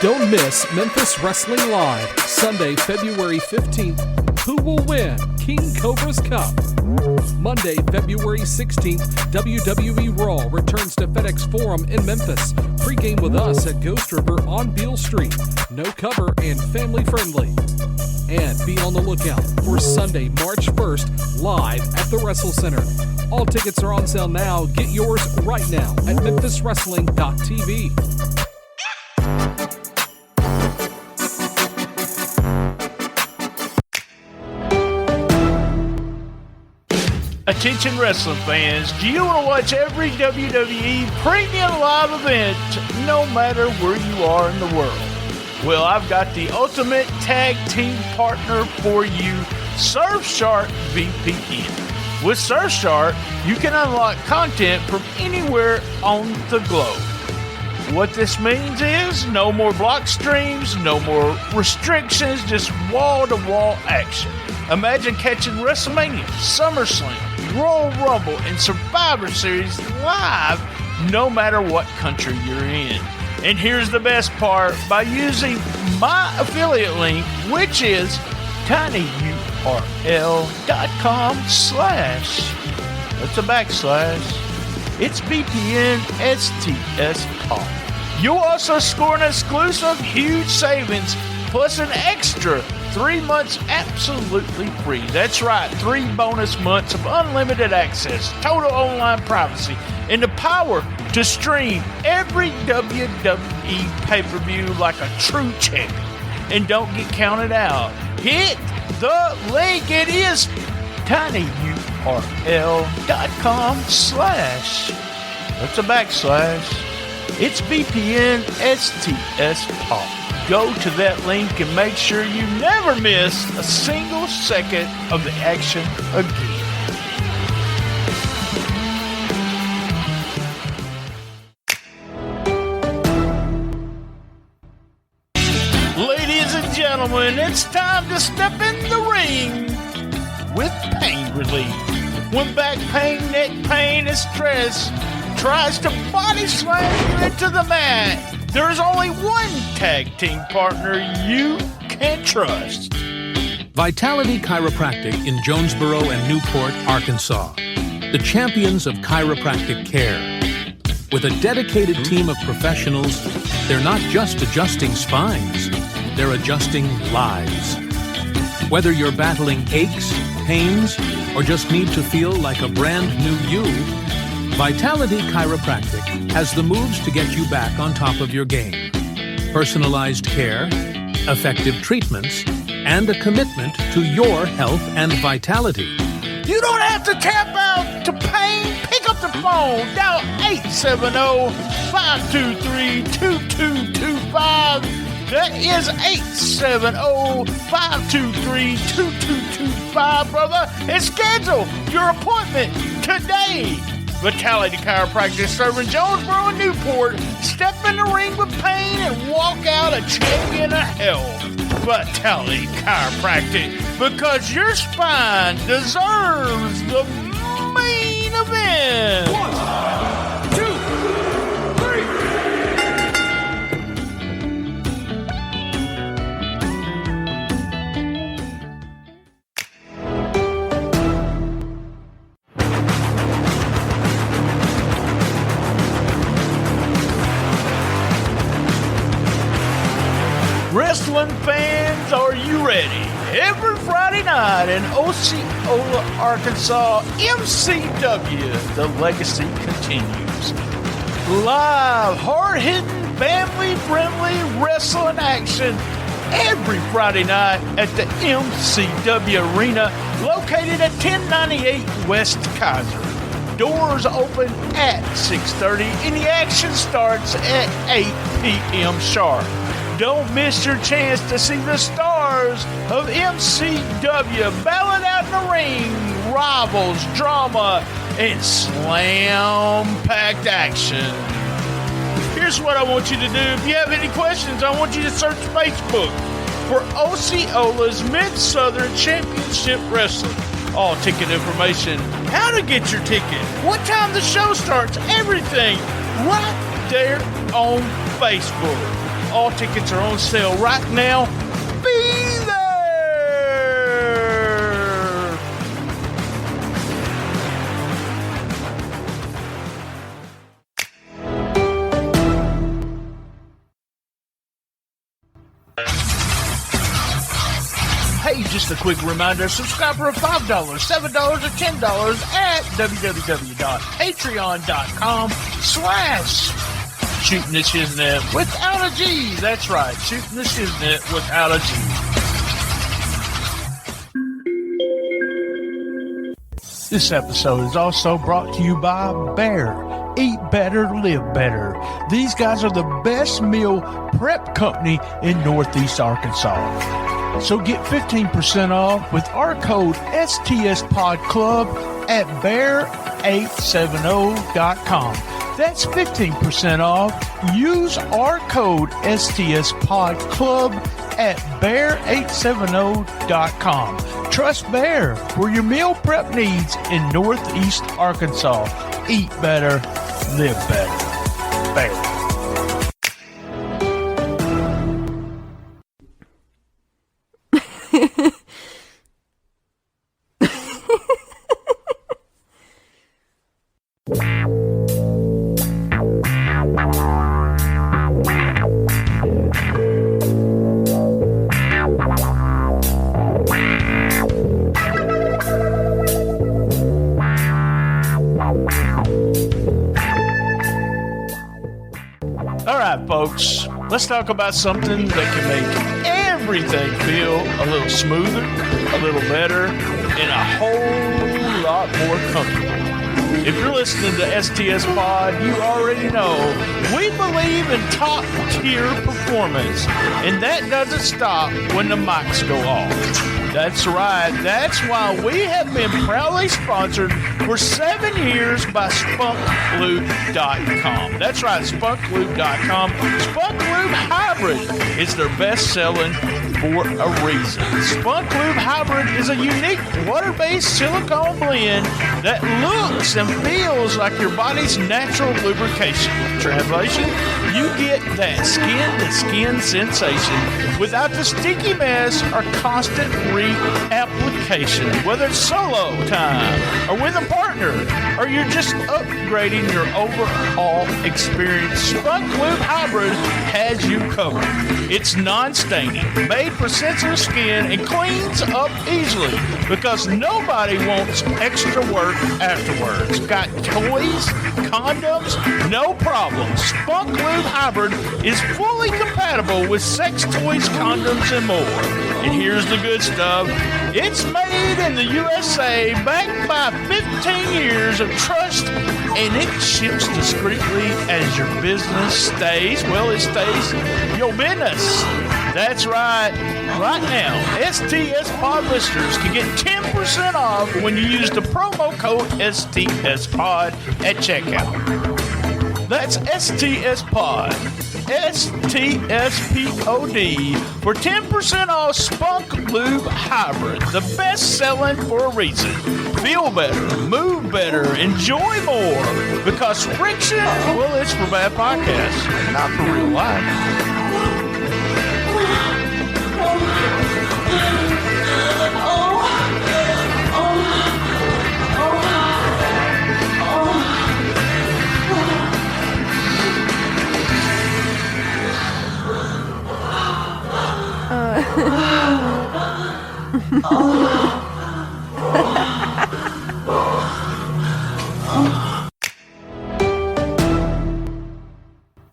Don't miss Memphis Wrestling Live, Sunday, February 15th. Who will win King Cobra's Cup? Monday, February 16th, WWE Raw returns to FedEx Forum in Memphis. Pre-game with us at Ghost River on Beale Street. No cover and family friendly. And be on the lookout for Sunday, March 1st, live at the Wrestle Center. All tickets are on sale now. Get yours right now at memphiswrestling.tv. Attention wrestling fans, do you want to watch every WWE premium live event no matter where you are in the world? Well, I've got the ultimate tag team partner for you, Surfshark VPN. With Surfshark, you can unlock content from anywhere on the globe. What this means is no more block streams, no more restrictions, just wall-to-wall action. Imagine catching WrestleMania, SummerSlam, Royal Rumble, and Survivor Series live no matter what country you're in. And here's the best part. By using my affiliate link, which is tinyurl.com/ that's a backslash. It's VPN STSPod. You'll also score an exclusive huge savings plus an extra 3 months absolutely free. That's right, 3 bonus months of unlimited access, total online privacy, and the power to stream every WWE pay-per-view like a true champion. And don't get counted out. Hit the link. It is tinyurl.com/ that's a backslash. It's VPN STSPod. Go to that link and make sure you never miss a single second of the action again. Ladies and gentlemen, it's time to step in the ring with pain relief. When back pain, neck pain, and stress tries to body slam you into the mat, there's only one tag team partner you can trust. Vitality Chiropractic in Jonesboro and Newport, Arkansas. The champions of chiropractic care. With a dedicated team of professionals, they're not just adjusting spines, they're adjusting lives. Whether you're battling aches, pains, or just need to feel like a brand new you, Vitality Chiropractic has the moves to get you back on top of your game. Personalized care, effective treatments, and a commitment to your health and vitality. You don't have to tap out to pain. Pick up the phone. Dial 870-523-2225. That is 870-523-2225, brother. And schedule your appointment today. Vitality Chiropractic serving Jonesboro and Newport. Step in the ring with pain and walk out a champion of health. Vitality Chiropractic, because your spine deserves the main event. 1, 2, 3. Wrestling fans, are you ready? Every Friday night in Osceola, Arkansas, MCW, the legacy continues. Live, hard-hitting, family-friendly wrestling action every Friday night at the MCW Arena, located at 1098 West Kaiser. Doors open at 6:30 and the action starts at 8 p.m. sharp. Don't miss your chance to see the stars of MCW battling out in the ring, rivals, drama, and slam-packed action. Here's what I want you to do. If you have any questions, I want you to search Facebook for Osceola's Mid-Southern Championship Wrestling. All ticket information, how to get your ticket, what time the show starts, everything right there on Facebook. all tickets are on sale right now. Be there! Hey, just a quick reminder, subscribe for $5, $7, or $10 at www.patreon.com/Shootin' the Shiznit without a G. That's right, Shootin' the Shiznit without a G. This episode is also brought to you by Bear. Eat better, live better. These guys are the best meal prep company in Northeast Arkansas. So get 15% off with our code STSPod Club at bear870.com. That's 15% off. Use our code STSPod Club at bear870.com. Trust Bear for your meal prep needs in Northeast Arkansas. Eat better, live better. Bear. All right, folks, let's talk about something that can make everything feel a little smoother, a little better, and a whole lot more comfortable. If you're listening to STSPod, you already know we believe in top-tier performance, and that doesn't stop when the mics go off. That's right. That's why we have been proudly sponsored for 7 years by SpunkLube.com. That's right, SpunkLube.com. Spunk Lube Hybrid is their best-selling for a reason. Spunk Lube Hybrid is a unique water-based silicone blend that looks and feels like your body's natural lubrication. Translation, you get that skin-to-skin sensation without the sticky mess or constant reapplication. Whether it's solo time or with a partner, or you're just upgrading your overall experience, Spunk Lube Hybrid has you covered. It's non-staining, made for sensitive skin, and cleans up easily because nobody wants extra work afterwards. Got toys, condoms, no problem. Spunk Lube Hybrid is fully compatible with sex toys, condoms, and more. And here's the good stuff. It's made in the USA, backed by 15 years of trust, and it ships discreetly as your business stays. Well, it stays your business. That's right. Right now, STSPod listeners can get 10% off when you use the promo code STSPod at checkout. That's STSPod. STSPOD for 10% off Spunk Lube Hybrid. The best selling for a reason. Feel better, move better, enjoy more. Because friction, well, it's for bad podcasts, not for real life.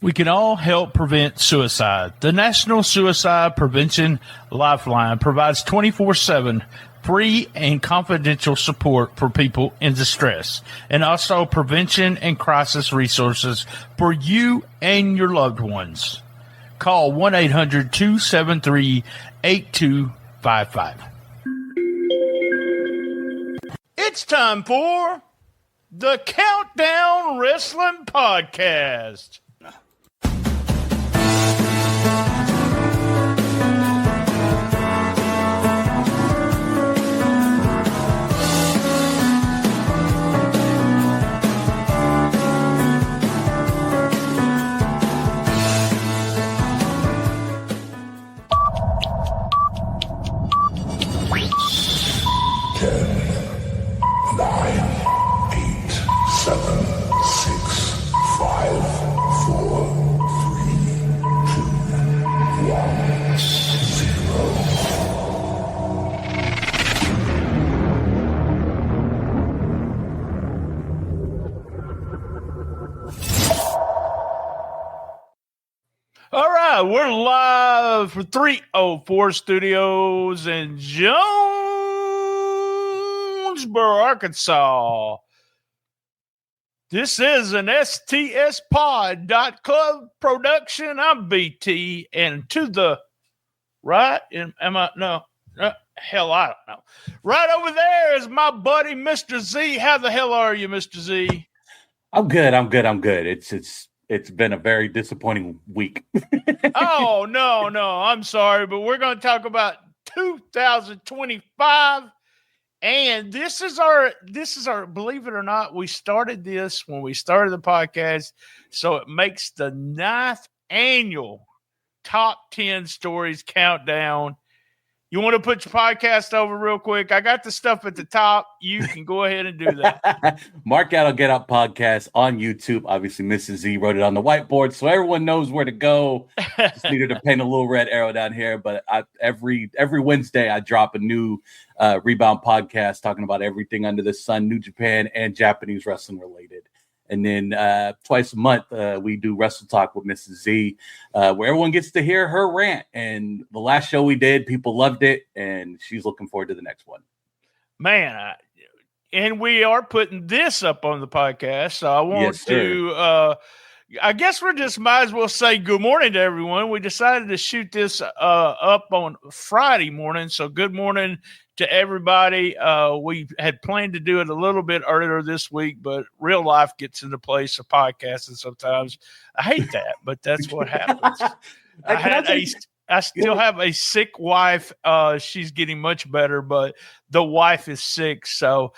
We can all help prevent suicide. The National Suicide Prevention Lifeline provides 24/7 free and confidential support for people in distress, and also prevention and crisis resources for you and your loved ones. Call 1-800-273-8255. It's time for the Countdown Wrestling Podcast. We're live for 304 Studios in Jonesboro, Arkansas. This is an STSPod.club production. I'm BT, and to the right, am I? No, hell, I don't know. Right over there is my buddy, Mr. Z. How the hell are you, Mr. Z? I'm good. It's been a very disappointing week. Oh, no. I'm sorry, but we're going to talk about 2025. And this is our, believe it or not, we started this when we started the podcast. So it makes the 9th annual top 10 stories countdown. You want to put your podcast over real quick? I got the stuff at the top. You can go ahead and do that. Mark Out Get Up podcast on YouTube. Obviously, Mrs. Z wrote it on the whiteboard, so everyone knows where to go. Just needed to paint a little red arrow down here. But every Wednesday, I drop a new Rebound podcast talking about everything under the sun, New Japan and Japanese wrestling related. And then twice a month, we do Wrestle Talk with Mrs. Z, where everyone gets to hear her rant. And the last show we did, people loved it, and she's looking forward to the next one. Man, and we are putting this up on the podcast, so I want to I guess we just might as well say good morning to everyone. We decided to shoot this up on Friday morning, so good morning to everybody. We had planned to do it a little bit earlier this week, but real life gets into place of podcasting sometimes. I hate that, but that's what happens. I still have a sick wife. She's getting much better, but the wife is sick. So,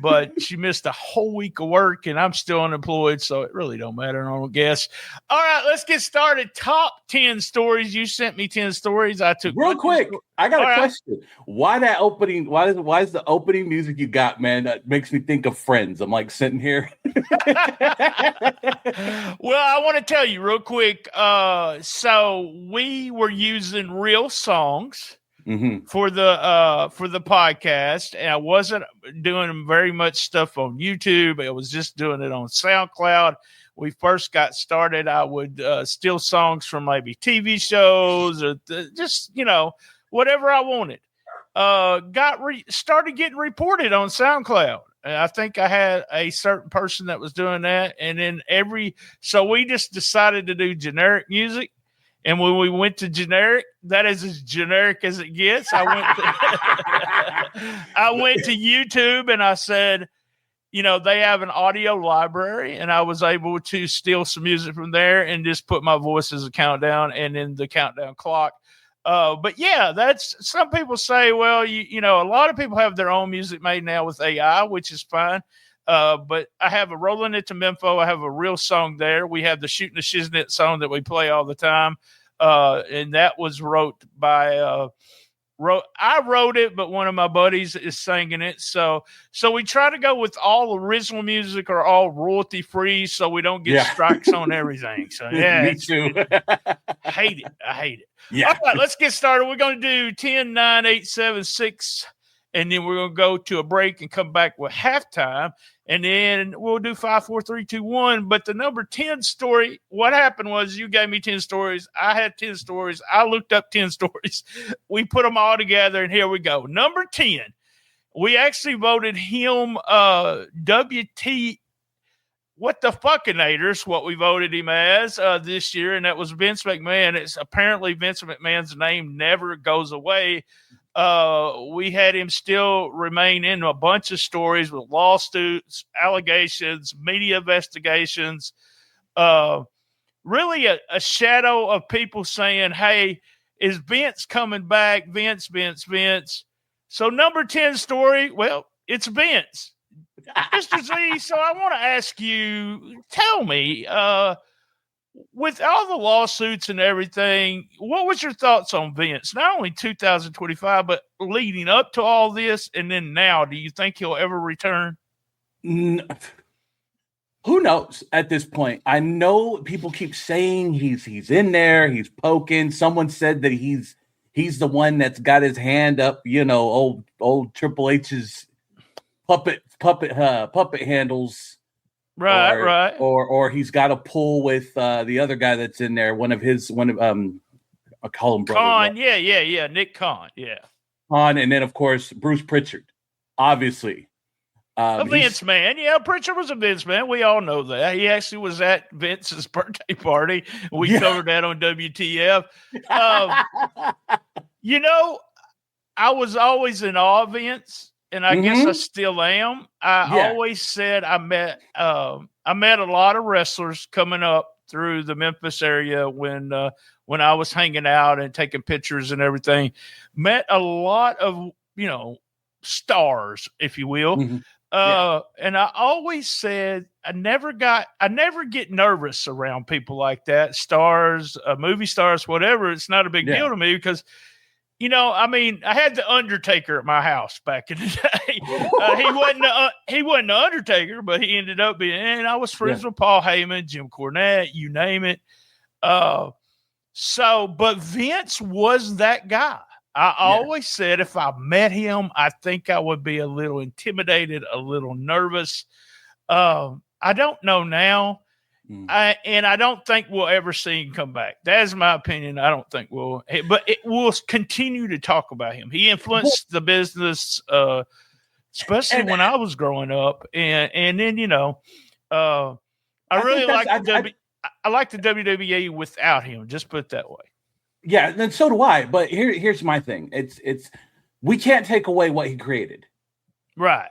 but she missed a whole week of work, and I'm still unemployed, so it really don't matter, I don't guess. All right, let's get started. Top 10 stories. You sent me 10 stories. I took real quick. I got a question. Why that opening? Why is the opening music you got, man? That makes me think of Friends. I'm like sitting here. Well, I want to tell you real quick. So we were using real songs for the podcast, and I wasn't doing very much stuff on YouTube. I was just doing it on SoundCloud. We first got started, I would steal songs from maybe TV shows or just, whatever I wanted. Started getting reported on SoundCloud. And I think I had a certain person that was doing that. And then so we just decided to do generic music. And when we went to generic, that is as generic as it gets. I went to YouTube and I said, they have an audio library, and I was able to steal some music from there and just put my voice as a countdown and then the countdown clock. But yeah, that's, some people say, well, a lot of people have their own music made now with AI, which is fine. But I have a Rolling It to Memphis. I have a real song there. We have the Shootin' the Shiznit song that we play all the time. And that was wrote by, I wrote it, but one of my buddies is singing it. So we try to go with all original music or all royalty free, so we don't get strikes on everything. So yeah, me too. I hate it. Yeah. All right, let's get started. We're going to do 10, 9, 8, 7, 6, and then we're going to go to a break and come back with halftime, and then we'll do 5, 4, 3, 2, 1. But the number 10 story, what happened was you gave me 10 stories. I had 10 stories. I looked up 10 stories. We put them all together, and here we go. Number 10, we actually voted him WT. What the fuckinators, what we voted him as this year, and that was Vince McMahon. It's apparently Vince McMahon's name never goes away. We had him still remain in a bunch of stories with lawsuits, allegations, media investigations, really a shadow of people saying, hey, is Vince coming back? Vince. So number 10 story, well, it's Vince. Mr. Z, so I want to ask you, tell me, with all the lawsuits and everything, what was your thoughts on Vince? Not only 2025, but leading up to all this, and then now, do you think he'll ever return? Who knows at this point? I know people keep saying he's in there, he's poking. Someone said that he's the one that's got his hand up, old Triple H's puppet handles Right. Or he's got a pull with the other guy that's in there. I call him brother. Khan, yeah. Nick Khan, yeah. Khan, and then of course Bruce Pritchard, obviously. A Vince man. Yeah, Pritchard was a Vince man. We all know that. He actually was at Vince's birthday party. We covered that on WTF. I was always in awe of Vince, and I guess I still am. I always said I met a lot of wrestlers coming up through the Memphis area when I was hanging out and taking pictures and everything. Met a lot of, stars, if you will. Mm-hmm. And I always said I never get nervous around people like that, stars, movie stars, whatever. It's not a big deal to me because, I had the Undertaker at my house back in the day. He wasn't the Undertaker, but he ended up being. And I was friends with Paul Heyman, Jim Cornette, you name it. But Vince was that guy. I always said if I met him, I think I would be a little intimidated, a little nervous. I don't know now. And I don't think we'll ever see him come back. That's my opinion. I don't think we'll. But we'll continue to talk about him. He influenced the business, especially when I was growing up. And then, I really like I like the WWE without him. Just put it that way. Yeah, and so do I. But here's my thing. It's we can't take away what he created. Right.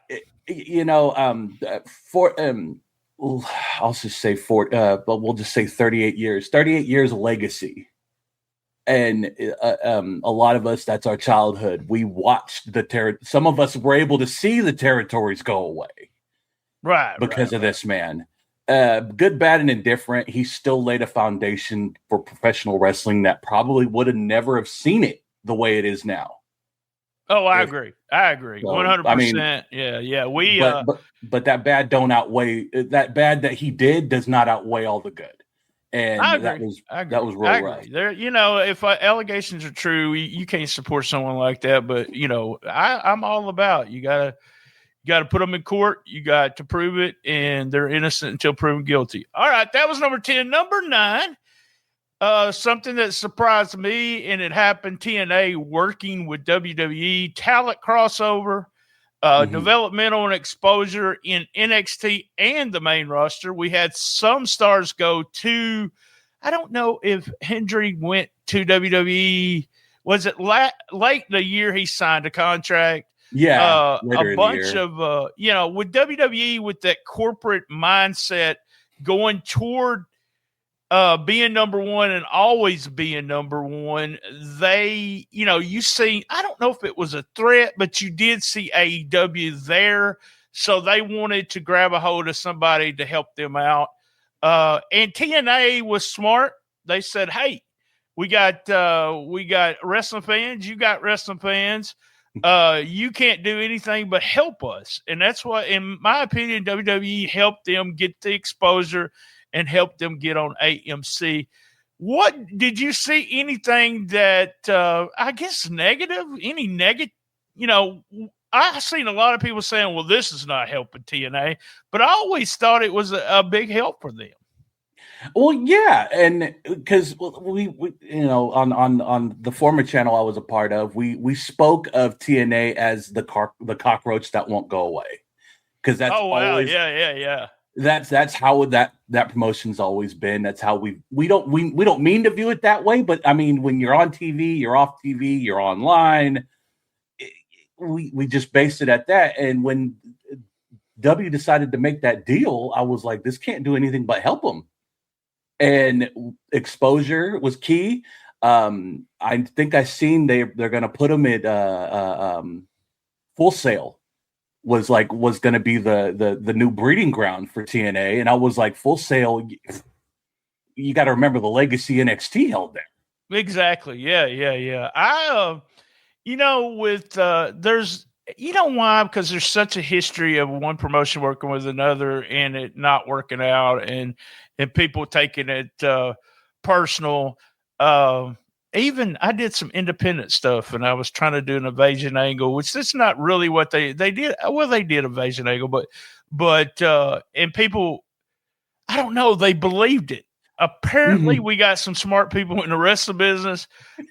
I'll just say but we'll just say 38 years. 38 years of legacy. And a lot of us, that's our childhood. We watched some of us were able to see the territories go away. Right. Because of this man. Good, bad, and indifferent, he still laid a foundation for professional wrestling that probably would have never have seen it the way it is now. Oh, I agree. 100%. Yeah. But that bad don't outweigh that bad that he did does not outweigh all the good. And I agree. That was real rough. There, if allegations are true, you can't support someone like that. But I'm all about you gotta put them in court. You got to prove it, and they're innocent until proven guilty. All right, that was number 10. Number 9. Something that surprised me, and it happened TNA working with WWE, talent crossover, developmental and exposure in NXT and the main roster. We had some stars go to, I don't know if Hendry went to WWE. Was it late in the year he signed a contract? Yeah. A bunch of, with WWE, with that corporate mindset going toward being number one and always being number one, they, you see, I don't know if it was a threat, but you did see AEW there. So they wanted to grab a hold of somebody to help them out. And TNA was smart. They said, hey, we got wrestling fans. You got wrestling fans. You can't do anything but help us. And that's what, in my opinion, WWE helped them get the exposure and help them get on AMC. What did you see anything that I guess negative? Any negative? I've seen a lot of people saying, "Well, this is not helping TNA," but I always thought it was a big help for them. Well, yeah, and because we on the former channel I was a part of, we spoke of TNA as the cockroach that won't go away, because that's always, yeah. That's how that promotion's always been. That's how we don't mean to view it that way, but I mean, when you're on TV, you're off TV, you're online. We just based it at that. And when W decided to make that deal, I was like, this can't do anything but help them. And exposure was key. I think I seen they're going to put them at Full Sail. Was going to be the new breeding ground for TNA, and I was like, Full Sail. You got to remember the legacy NXT held there. Exactly. Yeah. I, there's, why? Because there's such a history of one promotion working with another and it not working out, and people taking it personal. Even I did some independent stuff, and I was trying to do an Invasion angle, which is not really what they did. Well, they did Invasion angle, but and people I don't know. They believed it. Apparently, we got some smart people in the wrestling business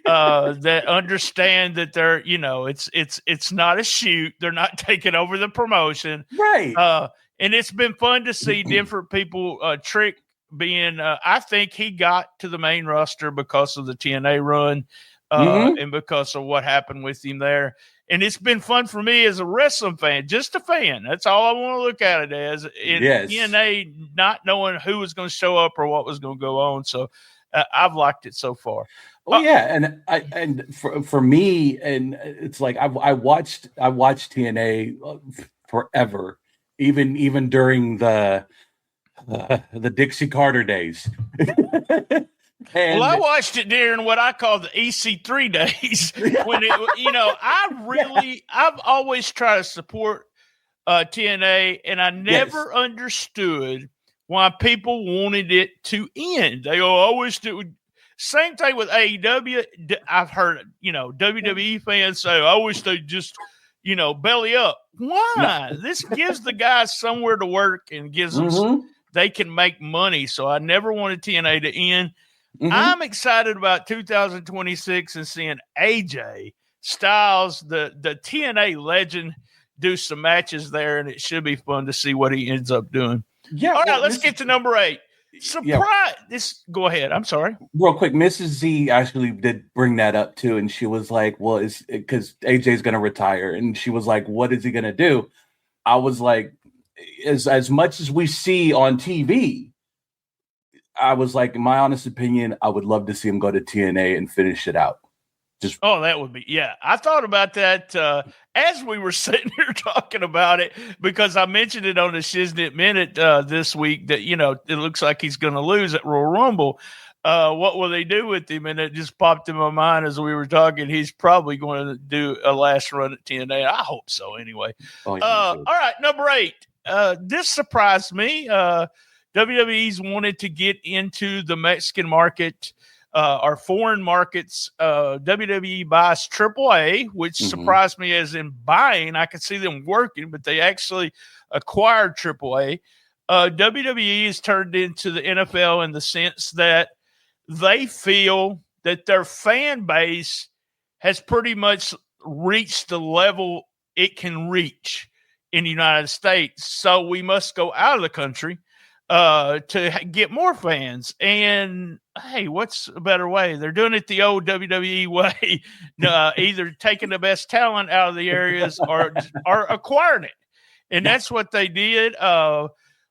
that understand that they're, it's not a shoot. They're not taking over the promotion, right? And it's been fun to see different people. Trick being, I think he got to the main roster because of the TNA run and because of what happened with him there. And it's been fun for me as a wrestling fan, just a fan. That's all I want to look at it as. TNA, not knowing who was going to show up or what was going to go on. So I've liked it so far. Oh yeah, and for me, and it's like I watched TNA forever, even during the Dixie Carter days. I watched it during what I call the EC3 days. When I've always tried to support TNA, and I never understood why people wanted it to end. They go, I wish it would. Same thing with AEW. I've heard, WWE fans say, I wish they just, belly up. Why? This gives the guys somewhere to work and gives them, they can make money. So I never wanted TNA to end. I'm excited about 2026 and seeing AJ Styles, the TNA legend, do some matches there, and it should be fun to see what he ends up doing. Yeah. All right, let's get to number 8. Surprise! Go ahead. I'm sorry. Real quick, Mrs. Z actually did bring that up too, and she was like, "Well, it's because AJ's going to retire," and she was like, "What is he going to do?" I was like, "As much as we see on TV." I was like, in my honest opinion, I would love to see him go to TNA and finish it out. That would be, I thought about that as we were sitting here talking about it, because I mentioned it on the Shiznit Minute this week that, it looks like he's going to lose at Royal Rumble. What will they do with him? And it just popped in my mind as we were talking. He's probably going to do a last run at TNA. I hope so anyway. All right, number 8. This surprised me. WWE's wanted to get into the Mexican market, or foreign markets. WWE buys AAA, which surprised me as in buying. I could see them working, but they actually acquired AAA. WWE is turned into the NFL in the sense that they feel that their fan base has pretty much reached the level it can reach in the United States. So we must go out of the country to get more fans. And hey, what's a better way? They're doing it the old WWE way, either taking the best talent out of the areas or acquiring it. And that's what they did.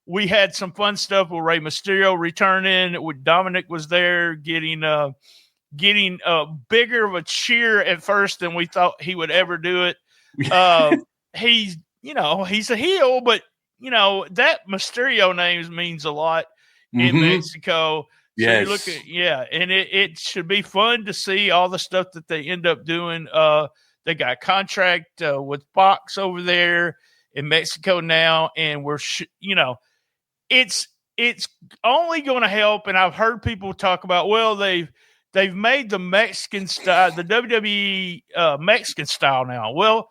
We had some fun stuff with Rey Mysterio returning. Dominic was there getting bigger of a cheer at first than we thought he would ever do it. He's a heel, but that Mysterio name means a lot in Mexico. Yes. So you look at, and it should be fun to see all the stuff that they end up doing. They got a contract with Fox over there in Mexico now, and it's only going to help. And I've heard people talk about, well, they've made the Mexican style, the WWE Mexican style now. Well,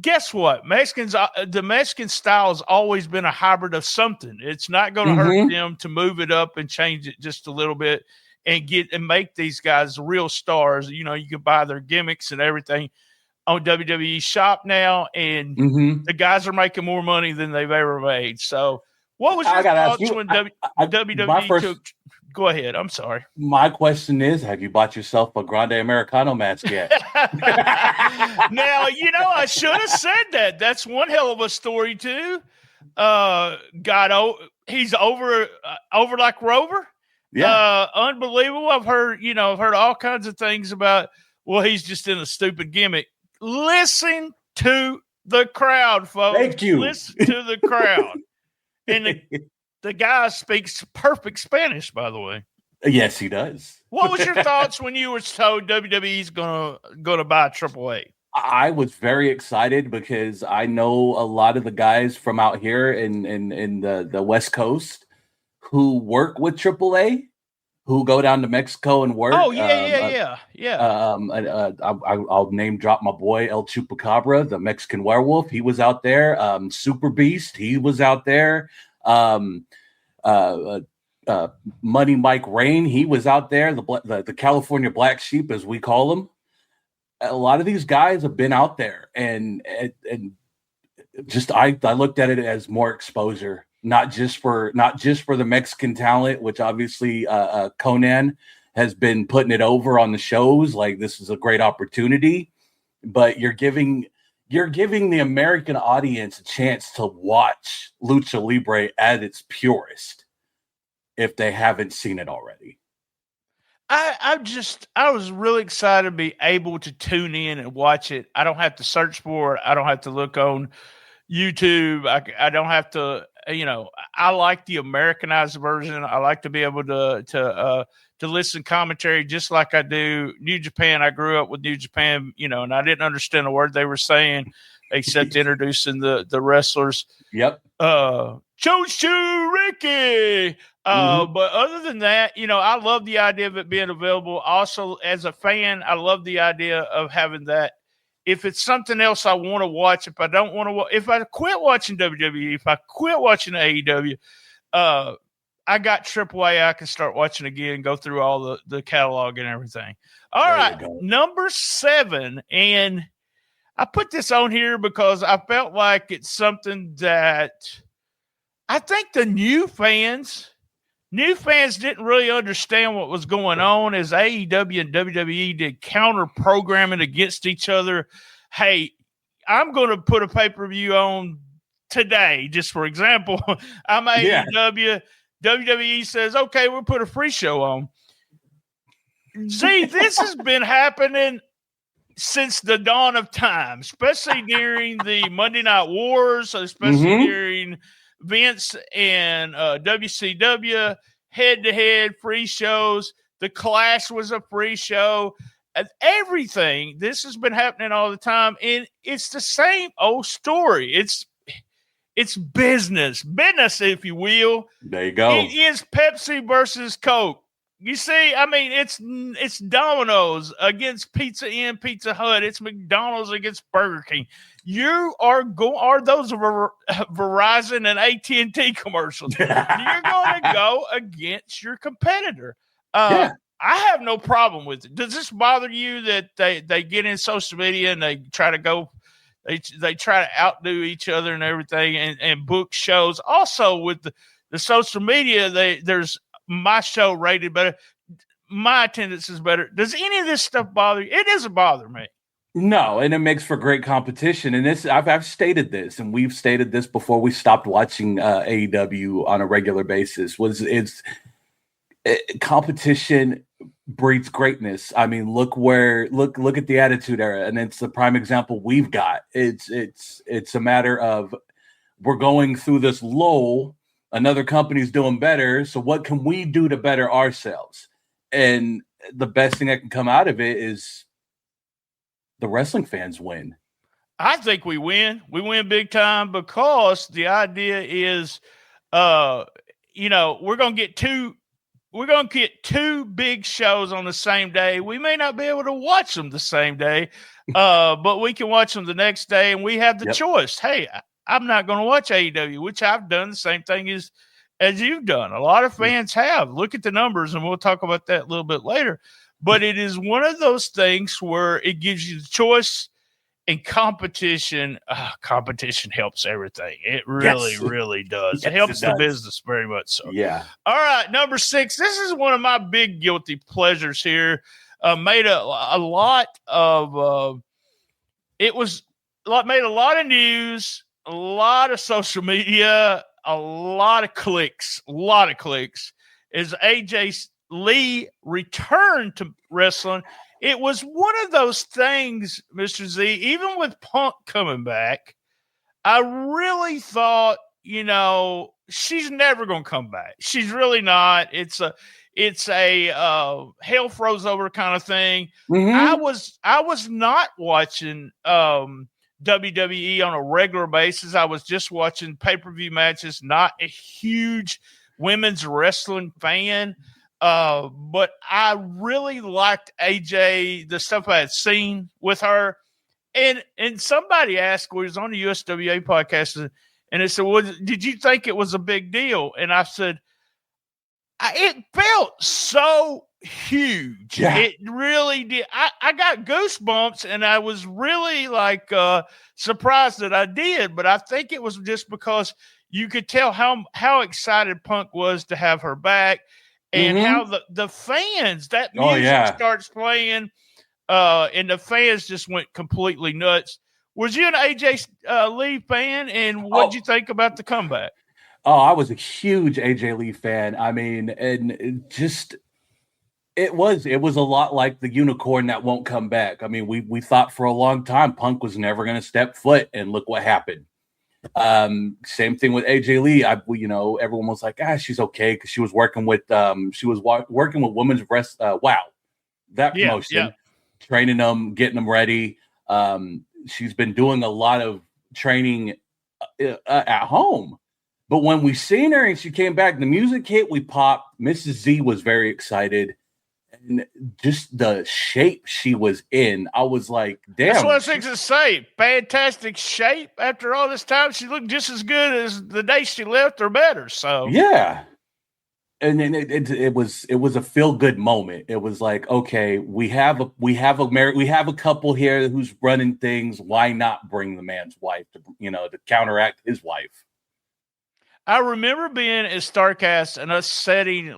guess what? The Mexican style has always been a hybrid of something. It's not going to hurt them to move it up and change it just a little bit and make these guys real stars. You can buy their gimmicks and everything on WWE Shop now, and the guys are making more money than they've ever made. So, what was your thoughts when WWE took? Go ahead. I'm sorry. My question is, have you bought yourself a Grande Americano mask yet? Now, I should have said that. That's one hell of a story, too. He's over like Rover. Yeah. Unbelievable. I've heard all kinds of things about, well, he's just in a stupid gimmick. Listen to the crowd, folks. Thank you. Listen to the crowd. And the guy speaks perfect Spanish, by the way. Yes, he does. What was your thoughts when you were told WWE's gonna buy AAA? I was very excited because I know a lot of the guys from out here in the West Coast who work with AAA, who go down to Mexico and work. Oh, yeah. I'll name drop my boy El Chupacabra, the Mexican werewolf. He was out there. Super Beast, he was out there. Money Mike Rain, he was out there, the California Black Sheep, as we call him. A lot of these guys have been out there, and just I looked at it as more exposure, not just for the Mexican talent, which obviously Conan has been putting it over on the shows. Like, this is a great opportunity, but you're giving the American audience a chance to watch Lucha Libre at its purest if they haven't seen it already. I was really excited to be able to tune in and watch it. I don't have to search for it. I don't have to look on YouTube. I don't have to, I like the Americanized version. I like to be able to listen commentary just like I do New Japan. I grew up with New Japan, and I didn't understand a word they were saying except introducing the wrestlers. Yep. Choo-choo Ricky. But other than that, I love the idea of it being available. Also, as a fan, I love the idea of having that. If it's something else I want to watch, if I don't want to, if I quit watching WWE, if I quit watching AEW, I got AAA. I can start watching again, go through all the catalog and everything. All right, number 7, and I put this on here because I felt like it's something that I think the new fans didn't really understand what was going on as AEW and WWE did counter programming against each other. Hey, I'm going to put a pay-per-view on today, just for example. I'm AEW. WWE says, okay, we'll put a free show on. See, this has been happening since the dawn of time, especially during the Monday Night Wars, especially during Vince and WCW head-to-head free shows. The Clash was a free show. Everything. This has been happening all the time, and it's the same old story. It's business, if you will. There you go. It is Pepsi versus Coke. You see, I mean, it's Domino's against Pizza Inn, Pizza Hut. It's McDonald's against Burger King. You are those Verizon and AT&T commercials. You're going to go against your competitor. I have no problem with it. Does this bother you that they get in social media and they try to go? They try to outdo each other and everything, and book shows. Also, with the social media, there's my show rated better. My attendance is better. Does any of this stuff bother you? It doesn't bother me. No, and it makes for great competition. And this, I've stated this, and we've stated this before we stopped watching AEW on a regular basis. Competition breeds greatness. I mean, look at the Attitude Era, and it's the prime example we've got. It's a matter of we're going through this lull. Another company's doing better, so what can we do to better ourselves? And the best thing that can come out of it is the wrestling fans win. I think we win. We win big time because the idea is, we're going to get two big shows on the same day. We may not be able to watch them the same day, but we can watch them the next day, and we have the choice. Hey, I'm not going to watch AEW, which I've done the same thing as you've done. A lot of fans have. Look at the numbers, and we'll talk about that a little bit later. But it is one of those things where it gives you the choice, and competition. Competition helps everything. It really does. It helps the business very much so. Yeah. All right, number 6. This is one of my big guilty pleasures here. Made a lot of made a lot of news, a lot of social media, a lot of clicks, as AJ Lee returned to wrestling. It was one of those things, Mr. Z, even with Punk coming back, I really thought, she's never going to come back. She's really not. It's a hell froze over kind of thing. Mm-hmm. I was not watching WWE on a regular basis. I was just watching pay-per-view matches, not a huge women's wrestling fan. But I really liked AJ, the stuff I had seen with her. And somebody asked, we was on the USWA podcast, and they said, well, did you think it was a big deal? And I said, it felt so huge. Yeah. It really did. I got goosebumps, and I was really surprised that I did, but I think it was just because you could tell how excited Punk was to have her back, and how the fans, that music starts playing, and the fans just went completely nuts. Was you an AJ Lee fan, and what did you think about the comeback? Oh, I was a huge AJ Lee fan. I mean, and it was a lot like the unicorn that won't come back. I mean, we thought for a long time Punk was never going to step foot, and look what happened. Same thing with AJ Lee. Everyone was like, she's okay because she was working with working with women's that promotion, training them, getting them ready. She's been doing a lot of training at home. But when we seen her and she came back, the music hit, we popped. Mrs. Z was very excited. And just the shape she was in, I was like, damn. That's what I was thinking to say. Fantastic shape after all this time. She looked just as good as the day she left, or better. So yeah. And then it was a feel good moment. It was like, okay, we have a couple here who's running things. Why not bring the man's wife to counteract his wife? I remember being at StarCast and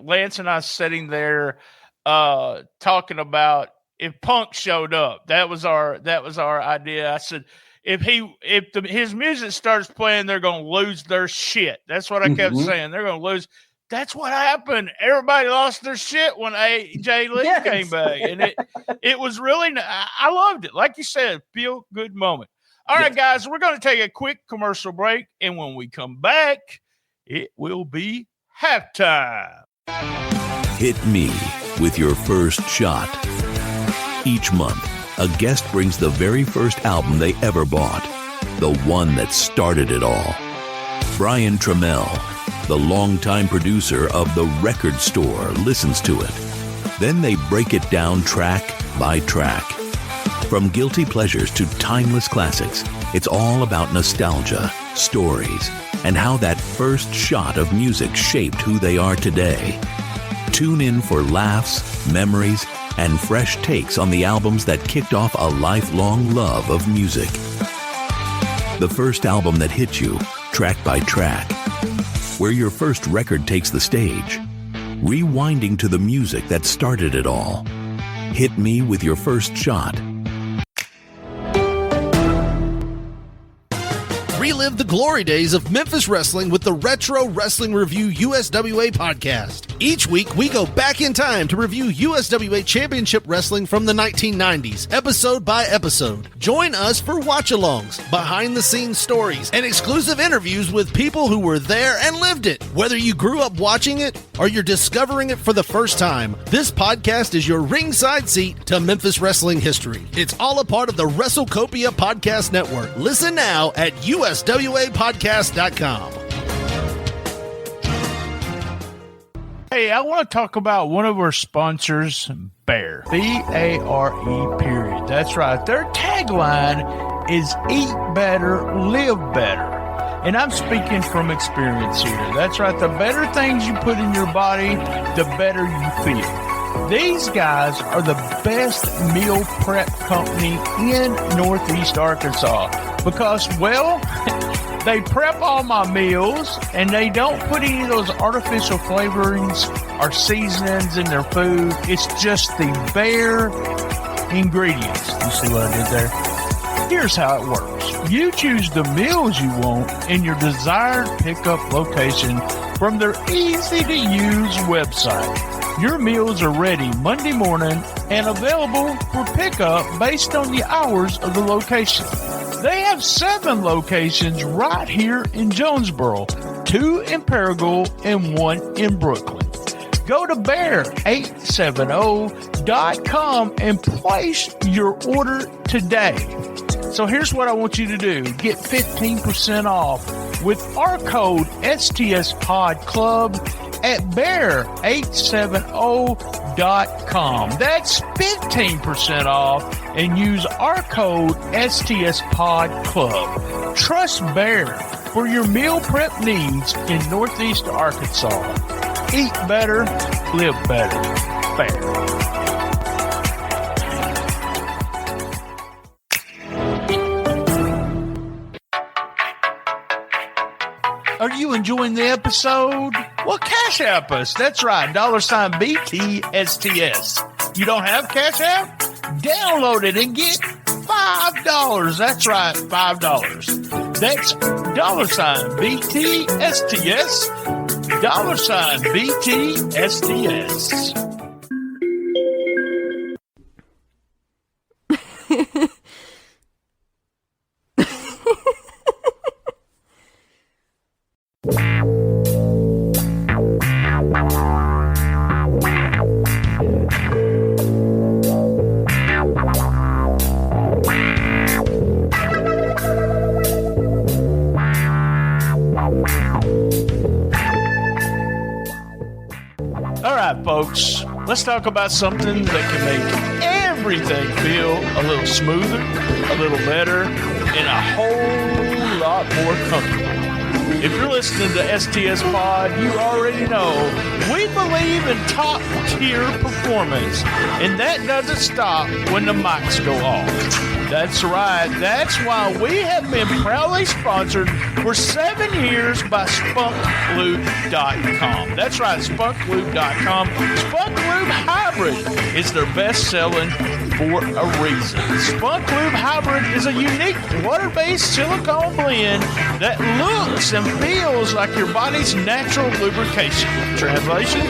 Lance and I sitting there talking about if Punk showed up. That was our idea. I said, if his music starts playing, they're going to lose their shit. That's what I kept saying. They're going to lose. That's what happened. Everybody lost their shit when AJ Lee came back. And it was really, I loved it. Like you said, feel good moment. All right, guys, we're going to take a quick commercial break. And when we come back, it will be halftime. Hit me with your first shot. Each month, a guest brings the very first album they ever bought, the one that started it all. Brian Tramel, the longtime producer of The Record Store, listens to it. Then they break it down track by track. From guilty pleasures to timeless classics, it's all about nostalgia, stories, and how that first shot of music shaped who they are today. Tune in for laughs, memories, and fresh takes on the albums that kicked off a lifelong love of music. The first album that hit you, track by track. Where your first record takes the stage. Rewinding to the music that started it all. Hit me with your first shot. Relive the glory days of Memphis wrestling with the Retro Wrestling Review USWA podcast. Each week, we go back in time to review USWA Championship Wrestling from the 1990s, episode by episode. Join us for watch-alongs, behind-the-scenes stories, and exclusive interviews with people who were there and lived it. Whether you grew up watching it or you're discovering it for the first time, this podcast is your ringside seat to Memphis wrestling history. It's all a part of the WrestleCopia Podcast Network. Listen now at USWApodcast.com. Hey, I want to talk about one of our sponsors, Bear. B-A-R-E, period. That's right. Their tagline is Eat Better, Live Better. And I'm speaking from experience here. That's right. The better things you put in your body, the better you feel. These guys are the best meal prep company in Northeast Arkansas because, well, they prep all my meals and they don't put any of those artificial flavorings or seasonings in their food. It's just the bare ingredients. You see what I did there? Here's how it works. You choose the meals you want in your desired pickup location from their easy-to-use website. Your meals are ready Monday morning and available for pickup based on the hours of the location. They have 7 locations right here in Jonesboro, 2 in Paragould and 1 in Brooklyn. Go to bear870.com and place your order today. So here's what I want you to do. Get 15% off with our code STSPod Club at bear870.com. That's 15% off and use our code STSPod Club. Trust Bear for your meal prep needs in Northeast Arkansas. eat better, live better. Fair. Are you enjoying the episode? Well, Cash App us. That's right, $BTSTS. You don't have Cash App? Download it and get $5. That's right, $5. That's $BTSTS. $BTSTS. All right, folks, let's talk about something that can make everything feel a little smoother, a little better, and a whole lot more comfortable. If you're listening to STSPod, you already know we believe in top-tier performance, and that doesn't stop when the mics go off. That's right. That's why we have been proudly sponsored for 7 years by SpunkLube.com. That's right, SpunkLube.com. Spunk Lube Hybrid is their best-selling for a reason. Spunk Lube Hybrid is a unique water-based silicone blend that looks and feels like your body's natural lubrication. Translation,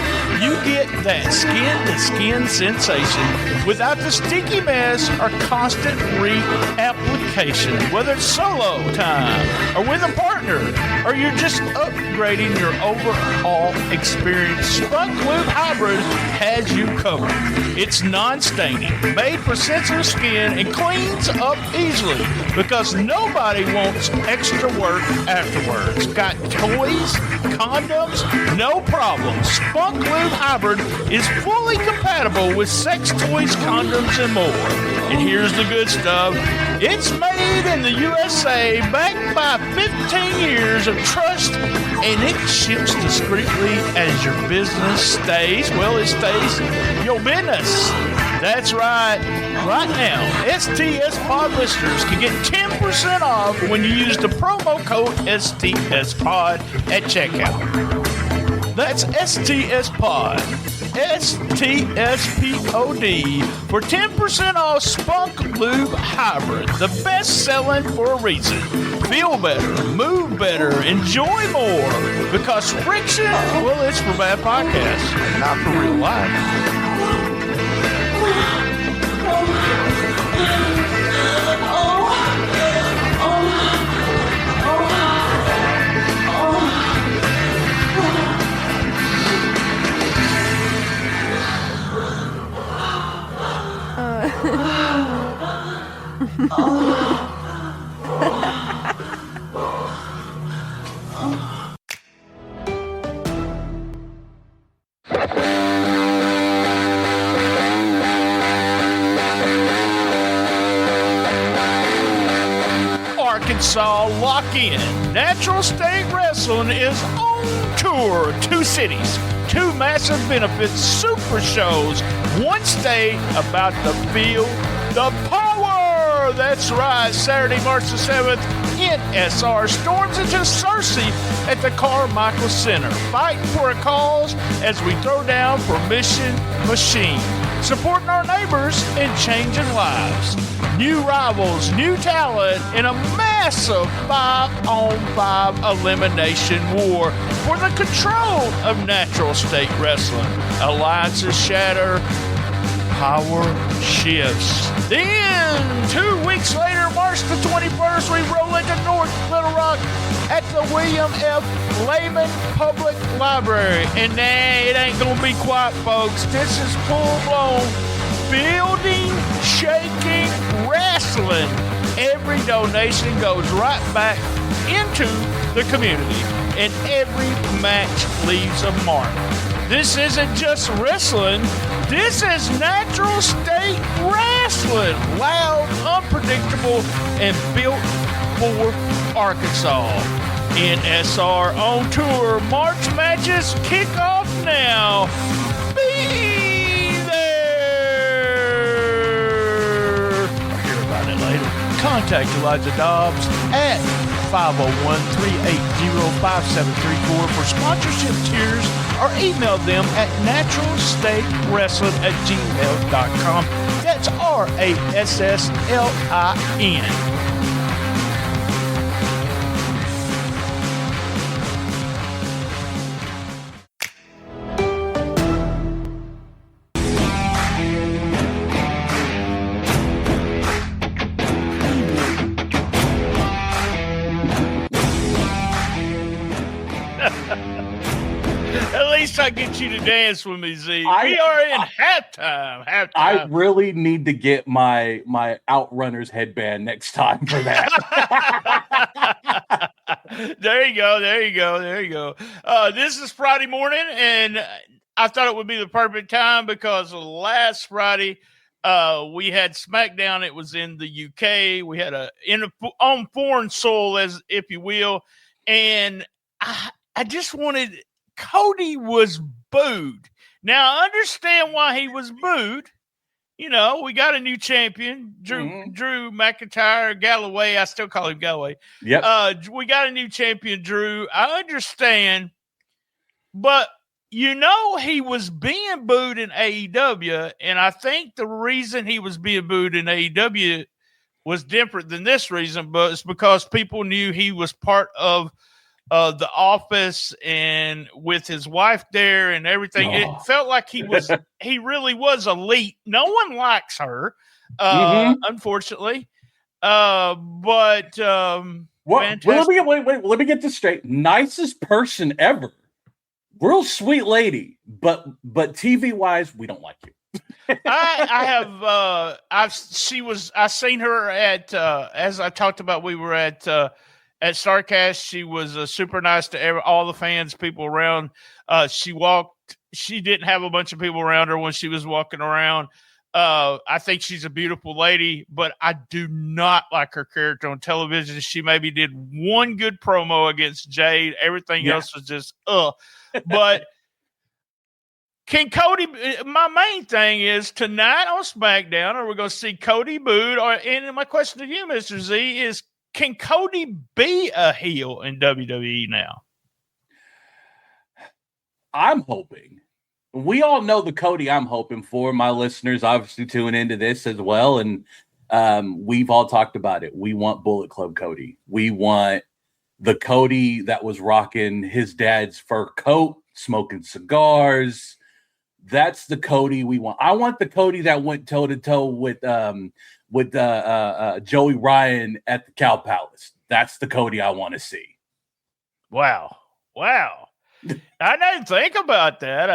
you get that skin-to-skin sensation without the sticky mess or constant reapplication. Whether it's solo time or with a partner, or you're just upgrading your overall experience, Spunk Lube Hybrid has you covered. It's non-staining, made for sensitive skin, and cleans up easily because nobody wants extra work afterwards. Got toys, condoms, no problem. Spunk Lube Hybrid is fully compatible with sex toys, condoms, and more. And here's the good stuff. It's made in the USA, backed by 15 years of trust, and it ships discreetly as your business stays. Well, it stays your business. That's right. Right now, STSPod listeners can get 10% off when you use the promo code STSPod at checkout. That's STSPod. STSPOD for 10% off Spunk Lube Hybrid. The best selling for a reason. Feel better, move better, enjoy more. Because friction, well, it's for bad podcasts, not for real life. Arkansas, lock in. Natural State Wrestling is on tour. 2 cities, 2 massive benefits, super shows, 1 state about to feel the power. That's right, Saturday, March the 7th, NSR storms into Searcy at the Carmichael Center. Fighting for a cause as we throw down for Mission Machine. Supporting our neighbors and changing lives. New rivals, new talent, and a massive 5-on-5 elimination war for the control of Natural State Wrestling. Alliances shatter, power shifts. Then, 2 weeks later, March the 21st, we roll into North Little Rock at the William F. Lehman Public Library. And it ain't gonna be quiet, folks. This is full-blown building, shaking, wrestling. Every donation goes right back into the community, and every match leaves a mark. This isn't just wrestling. This is Natural State Wrestling. Loud, unpredictable, and built for Arkansas. NSR on tour. March matches kick off now. Be there. I'll hear about it later. Contact Elijah Dobbs at 501-380-5734 for sponsorship tiers, or email them at naturalstatewrestling@gmail.com. That's RASSLIN. I get you to dance with me, Z. We are in halftime. I really need to get my Outrunners headband next time for that. There you go. This is Friday morning, and I thought it would be the perfect time because last Friday we had SmackDown. It was in the UK. We had on foreign soil, as if you will, and I just wanted. Cody was booed. Now, I understand why he was booed. You know, we got a new champion, Drew McIntyre, Galloway. I still call him Galloway. Yep. We got a new champion, Drew. I understand. But, you know, he was being booed in AEW, and I think the reason he was being booed in AEW was different than this reason, but it's because people knew he was part of the office and with his wife there and everything. It felt like he really was elite. No one likes her, unfortunately. But what? fantastic. Wait. Let me get this straight. Nicest person ever. Real sweet lady, but TV wise, we don't like you. I've seen her at as I talked about, we were at StarCast. She was super nice to all the fans, people around. She didn't have a bunch of people around her when she was walking around. I think she's a beautiful lady, but I do not like her character on television. She maybe did one good promo against Jade. Everything else was just, But can Cody, my main thing is tonight on SmackDown, are we going to see Cody booed? And my question to you, Mr. Z, is, can Cody be a heel in WWE now? I'm hoping. We all know the Cody I'm hoping for. My listeners obviously tune into this as well, and we've all talked about it. We want Bullet Club Cody. We want the Cody that was rocking his dad's fur coat, smoking cigars. That's the Cody we want. I want the Cody that went toe-to-toe with Joey Ryan at the Cow Palace. That's the Cody I want to see. Wow. I didn't think about that.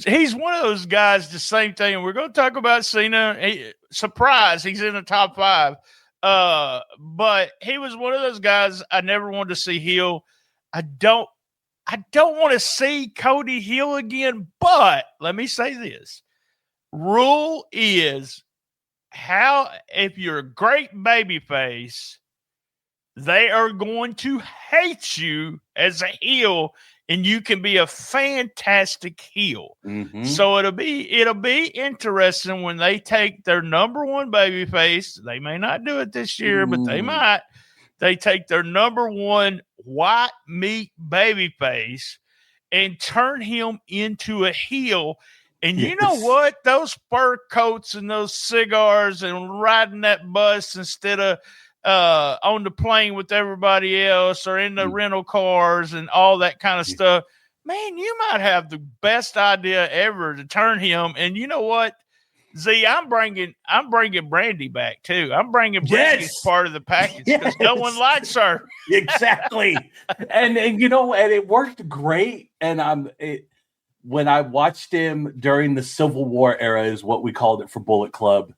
He's one of those guys, the same thing. We're going to talk about Cena. Surprise, he's in the top 5. But he was one of those guys I never wanted to see heel. I don't want to see Cody heel again, but let me say this. Rule is, if you're a great babyface, they are going to hate you as a heel, and you can be a fantastic heel. Mm-hmm. So it'll be interesting when they take their number one babyface. They may not do it this year, but they might. They take their number one white meat babyface and turn him into a heel. And you know what? Those fur coats and those cigars and riding that bus instead of on the plane with everybody else or in the rental cars and all that kind of stuff. Man, you might have the best idea ever to turn him. And you know what, Z, I'm bringing Brandy back too. I'm bringing Brandy as part of the package because no one likes her. Exactly. and you know, and it worked great. And when I watched him during the Civil War era, is what we called it for Bullet Club.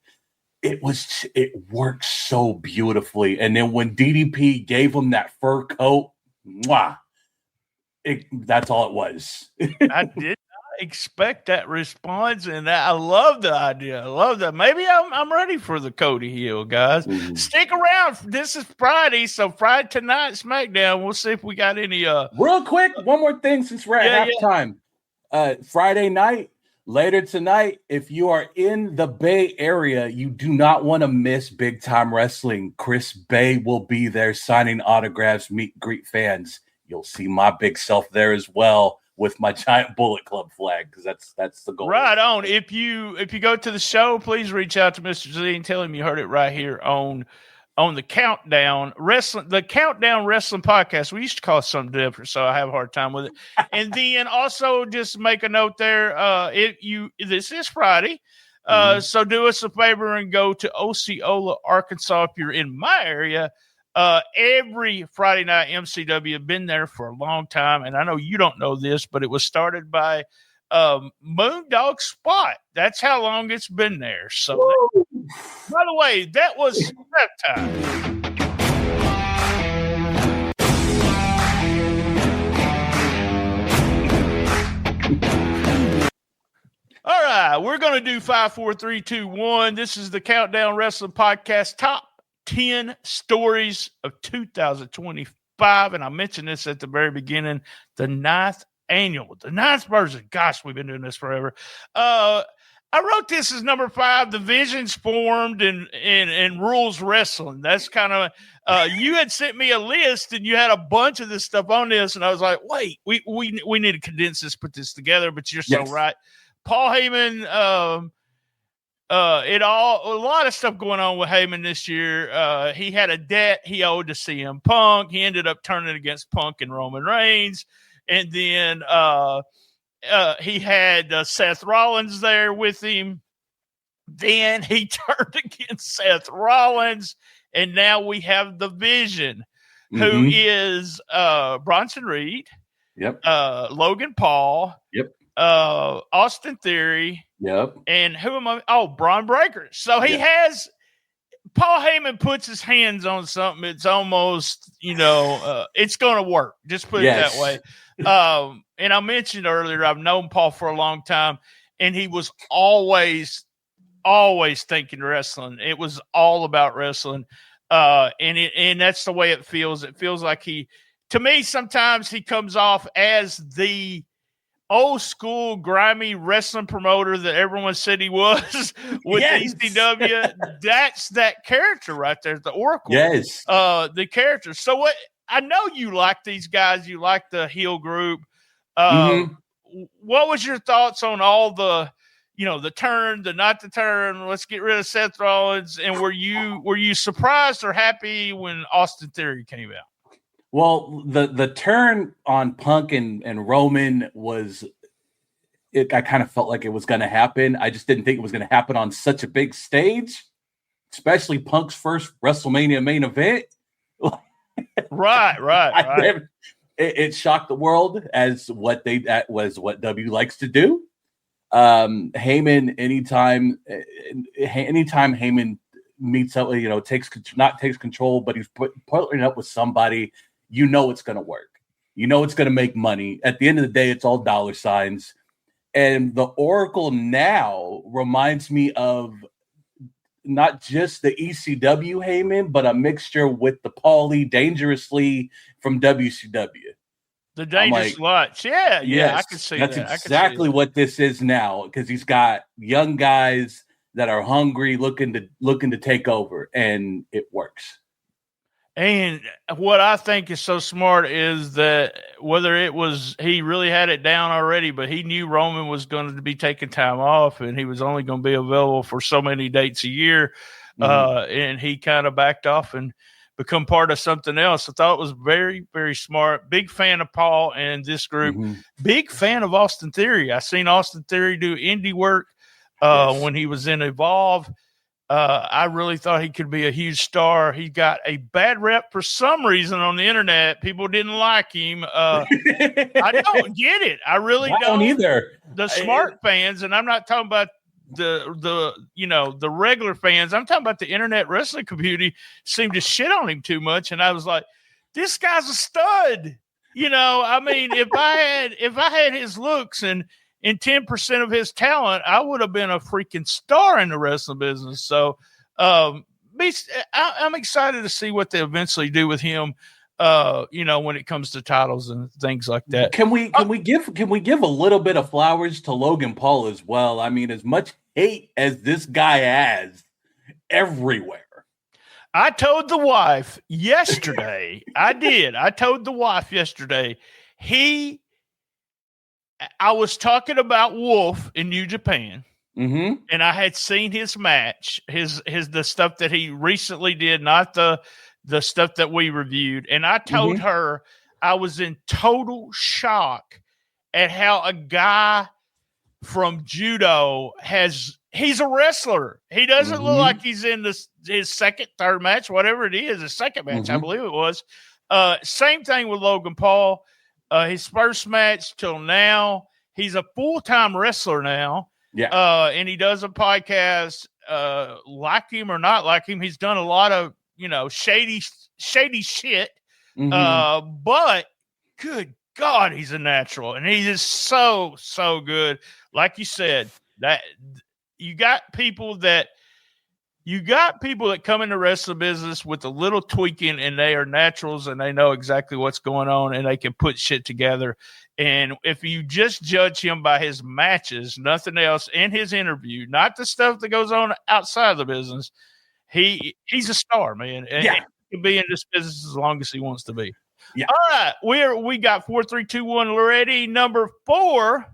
It worked so beautifully. And then when DDP gave him that fur coat, that's all it was. I did not expect that response, and I love the idea. I love that. Maybe I'm ready for the Cody Hill, guys. Stick around. This is Friday, so Friday tonight SmackDown. We'll see if we got any. Real quick, one more thing since we're at halftime. Friday night, later tonight, if you are in the Bay Area, you do not want to miss Big Time Wrestling. Chris Bay will be there signing autographs, meet greet fans. You'll see my big self there as well, with my giant Bullet Club flag, because that's the goal. Right on. If you go to the show, please reach out to Mr. Z and tell him you heard it right here on the Countdown Wrestling Podcast. We used to call it something different, so I have a hard time with it. And then also just make a note there. This is Friday, so do us a favor and go to Osceola, Arkansas if you're in my area. Every Friday night, MCW, been there for a long time, and I know you don't know this, but it was started by Moondog Spot. That's how long it's been there. So, by the way, that was that time. All right, we're going to do 5, 4, 3, 2, 1. This is the Countdown Wrestling Podcast Top 10 stories of 2025, and I mentioned this at the very beginning, the ninth version. Gosh, we've been doing this forever. I wrote this as number 5, divisions formed and rules wrestling. That's kind of you had sent me a list and you had a bunch of this stuff on this, and I was like, wait, we need to condense this, put this together. But you're so right. Paul Heyman, a lot of stuff going on with Heyman this year. He had a debt he owed to CM Punk. He ended up turning against Punk and Roman Reigns. And then he had Seth Rollins there with him. Then he turned against Seth Rollins. And now we have the Vision, who is Bronson Reed, Logan Paul, Austin Theory, and who am I? Oh, Braun Breaker. So he has Paul Heyman puts his hands on something. It's almost, it's going to work. Just put it that way. And I mentioned earlier, I've known Paul for a long time, and he was always thinking wrestling. It was all about wrestling. And that's the way it feels. It feels like to me, sometimes he comes off as the old school grimy wrestling promoter that everyone said he was with ECW. That's that character right there, the Oracle. The character. So what? I know you like these guys. You like the heel group. What was your thoughts on all the, the turn, the not the turn? Let's get rid of Seth Rollins. And were you surprised or happy when Austin Theory came out? Well, the turn on Punk and Roman was, I kind of felt like it was going to happen. I just didn't think it was going to happen on such a big stage, especially Punk's first WrestleMania main event. Right. It shocked the world as what W likes to do. Heyman, anytime Heyman meets up, takes control, but he's partnering up with somebody. It's going to work. It's going to make money. At the end of the day, it's all dollar signs. And the Oracle now reminds me of not just the ECW Heyman, but a mixture with the Paulie Dangerously from WCW. The Dangerous Lutz. Yeah, I can see that. That's exactly what this is now, because he's got young guys that are hungry, looking to take over, and it works. And what I think is so smart is that whether it was he really had it down already, but he knew Roman was going to be taking time off and he was only going to be available for so many dates a year. And he kind of backed off and become part of something else. I thought it was very, very smart. Big fan of Paul and this group. Big fan of Austin Theory. I seen Austin Theory do indie work when he was in Evolve. I really thought he could be a huge star. He got a bad rep for some reason on the internet. People didn't like him. I don't get it. I really don't either. The smart fans, and I'm not talking about the regular fans. I'm talking about the internet wrestling community seemed to shit on him too much. And I was like, this guy's a stud. I mean, if I had his looks and in 10% of his talent, I would have been a freaking star in the wrestling business. So I'm excited to see what they eventually do with him. When it comes to titles and things like that. Can we give a little bit of flowers to Logan Paul as well? I mean, as much hate as this guy has everywhere. I told the wife yesterday. I told the wife yesterday. I was talking about Wolf in New Japan, and I had seen his match, the stuff that he recently did, not the stuff that we reviewed. And I told her I was in total shock at how a guy from judo he's a wrestler. He doesn't look like he's in his second, third match, whatever it is, his second match, I believe it was. Same thing with Logan Paul. His first match till now, he's a full-time wrestler now. Yeah. And he does a podcast, like him or not like him. He's done a lot of, shady shit. But good God, he's a natural, and he is so, so good. Like you said, that you got people that come into wrestling business with a little tweaking, and they are naturals, and they know exactly what's going on, and they can put shit together. And if you just judge him by his matches, nothing else, and his interview, not the stuff that goes on outside of the business, he's a star, man. And he can be in this business as long as he wants to be. Yeah. All right, we got 4, 3, 2, 1 ready. Number 4,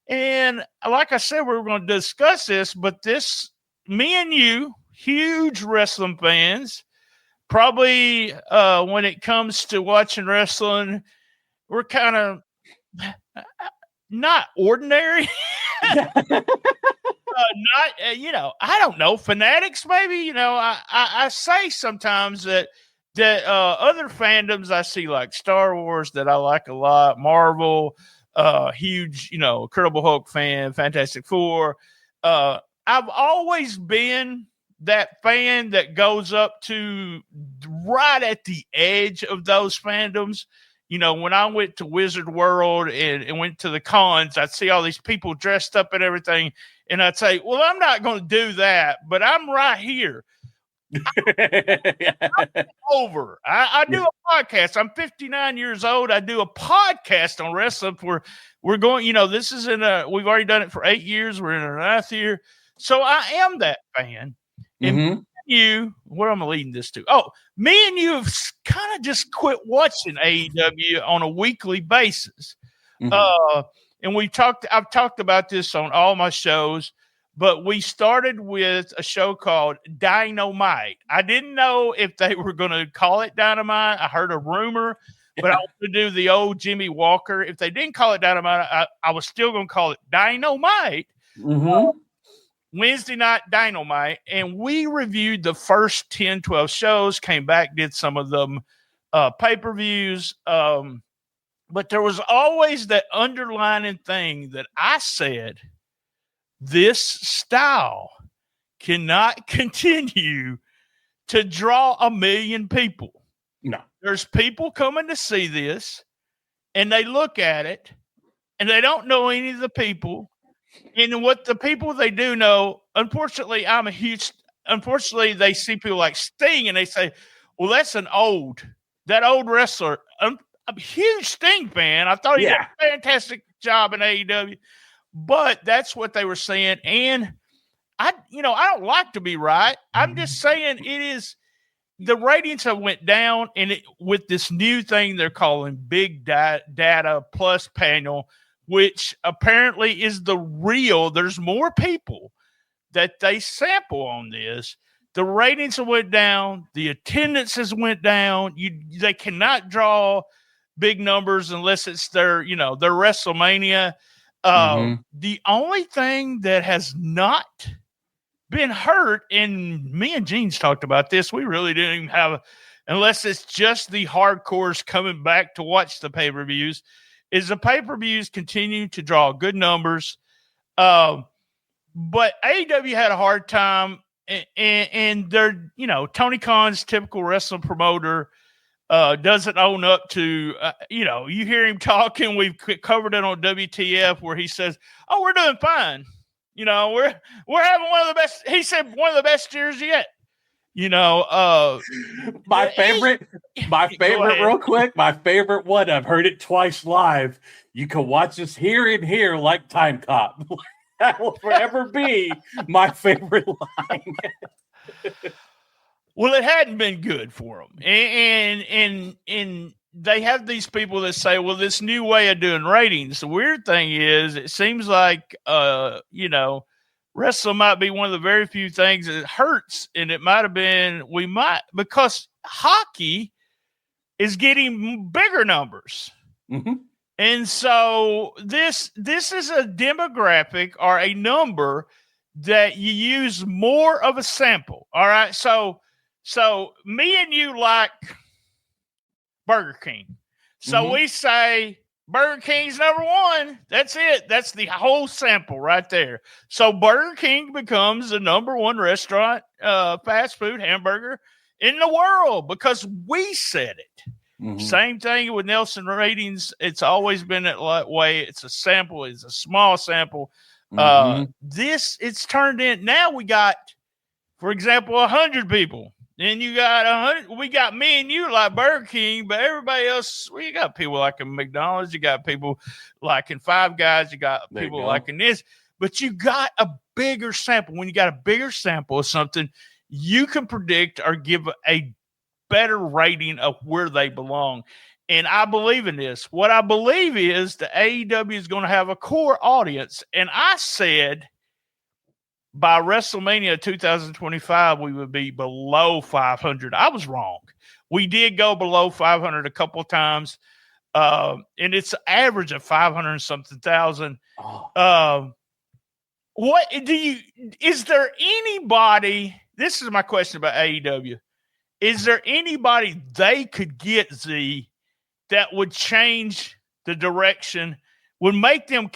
and like I said, we were going to discuss this, but me and you, huge wrestling fans, probably when it comes to watching wrestling, we're kind of not ordinary. I don't know, fanatics maybe. I say sometimes that other fandoms I see, like Star Wars, that I like a lot, Marvel, huge, Incredible Hulk fan, Fantastic Four. I've always been that fan that goes up to right at the edge of those fandoms. When I went to Wizard World and went to the cons, I'd see all these people dressed up and everything, and I'd say, well, I'm not going to do that, but I'm right here. I'm over. I do a podcast. I'm 59 years old. I do a podcast on wrestling. We're going, this is we've already done it for 8 years. We're in our 9th year. So I am that fan. And where am I leading this to? Oh, me and you have kind of just quit watching AEW on a weekly basis. And I've talked about this on all my shows, but we started with a show called Dynamite. I didn't know if they were going to call it Dynamite. I heard a rumor, but I wanted to do the old Jimmy Walker. If they didn't call it Dynamite, I was still going to call it Dynamite. Wednesday night Dynamite, and we reviewed the first 10, 12 shows, came back, did some of them pay-per-views. But there was always that underlining thing that I said, this style cannot continue to draw 1 million people. No. There's people coming to see this, and they look at it, and they don't know any of the people. And what the people they do know, unfortunately, they see people like Sting, and they say, well, that's that old wrestler. I'm a huge Sting fan. I thought he did a fantastic job in AEW. But that's what they were saying. And I don't like to be right. I'm just saying it is. The ratings have went down, and with this new thing they're calling Big Data Plus panel, which apparently is the real. There's more people that they sample on this. The ratings have went down. The attendance has went down. They cannot draw big numbers unless it's their WrestleMania. The only thing that has not been hurt, and me and Jeans talked about this, we really didn't even have, unless it's just the hardcores coming back to watch the pay-per-views, is the pay-per-views continue to draw good numbers. But AEW had a hard time, and they're, Tony Khan's typical wrestling promoter, doesn't own up to, you hear him talking. We've covered it on WTF where he says, "Oh, we're doing fine. We're having one of the best." He said, "One of the best years yet." My favorite, real quick. My favorite one. I've heard it twice live. You can watch us here and here like Time Cop. That will forever be my favorite line. Well, it hadn't been good for them, and they have these people that say, "Well, this new way of doing ratings." The weird thing is, it seems like wrestling might be one of the very few things that hurts, and it might have been because hockey is getting bigger numbers. Mm-hmm. And so this is a demographic or a number that you use more of a sample. All right. So me and you like Burger King. So we say Burger King's number one. That's it. That's the whole sample right there. So Burger King becomes the number one restaurant, fast food hamburger in the world because we said it. Mm-hmm. Same thing with Nielsen ratings. It's always been that way. It's a sample. It's a small sample. It's turned in. Now we got, for example, 100 people. Then you got 100. We got me and you like Burger King, but everybody else, you got people liking McDonald's. You got people liking Five Guys. You got people liking this. But you got a bigger sample. When you got a bigger sample of something, you can predict or give a better rating of where they belong. And I believe in this. What I believe is the AEW is going to have a core audience. And I said by WrestleMania 2025, we would be below 500. I was wrong. We did go below 500 a couple of times. And it's an average of 500 and something thousand. Is there anybody, this is my question about AEW. Is there anybody they could get, Z, that would change the direction, would make them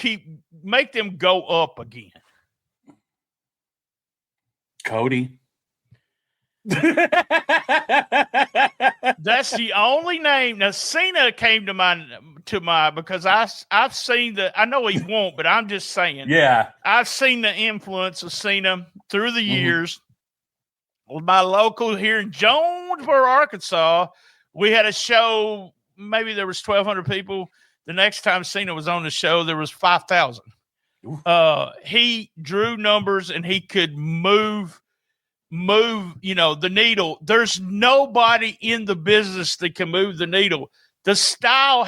go up again? Cody. That's the only name. Now Cena came to mind because I've seen I know he won't, but I'm just saying. Yeah. I've seen the influence of Cena through the years. With my local here in Jonesboro, Arkansas, we had a show. Maybe there was 1,200 people. The next time Cena was on the show, there was 5,000. He drew numbers and he could move, the needle. There's nobody in the business that can move the needle. The style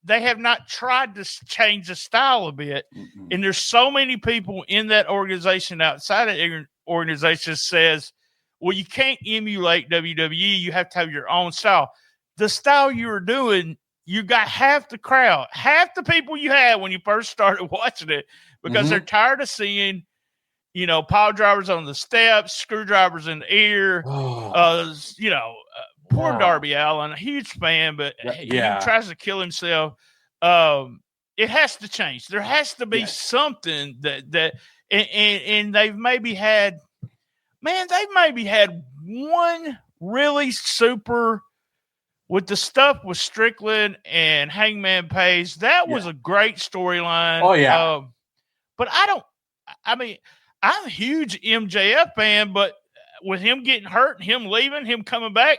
they have not tried to change the style a bit. Mm-mm. And there's so many people in that organization outside of the organization says, well, you can't emulate WWE. You have to have your own style. The style you were doing, you got half the crowd, half the people you had when you first started watching it because they're tired of seeing, pile drivers on the steps, screwdrivers in the air. Poor Darby Allin, a huge fan, but he tries to kill himself. It has to change. There has to be something that they've maybe had. Man, they maybe had one really super with the stuff with Strickland and Hangman Page. That was a great storyline. Oh, yeah. But I'm a huge MJF fan, but with him getting hurt and him leaving, him coming back,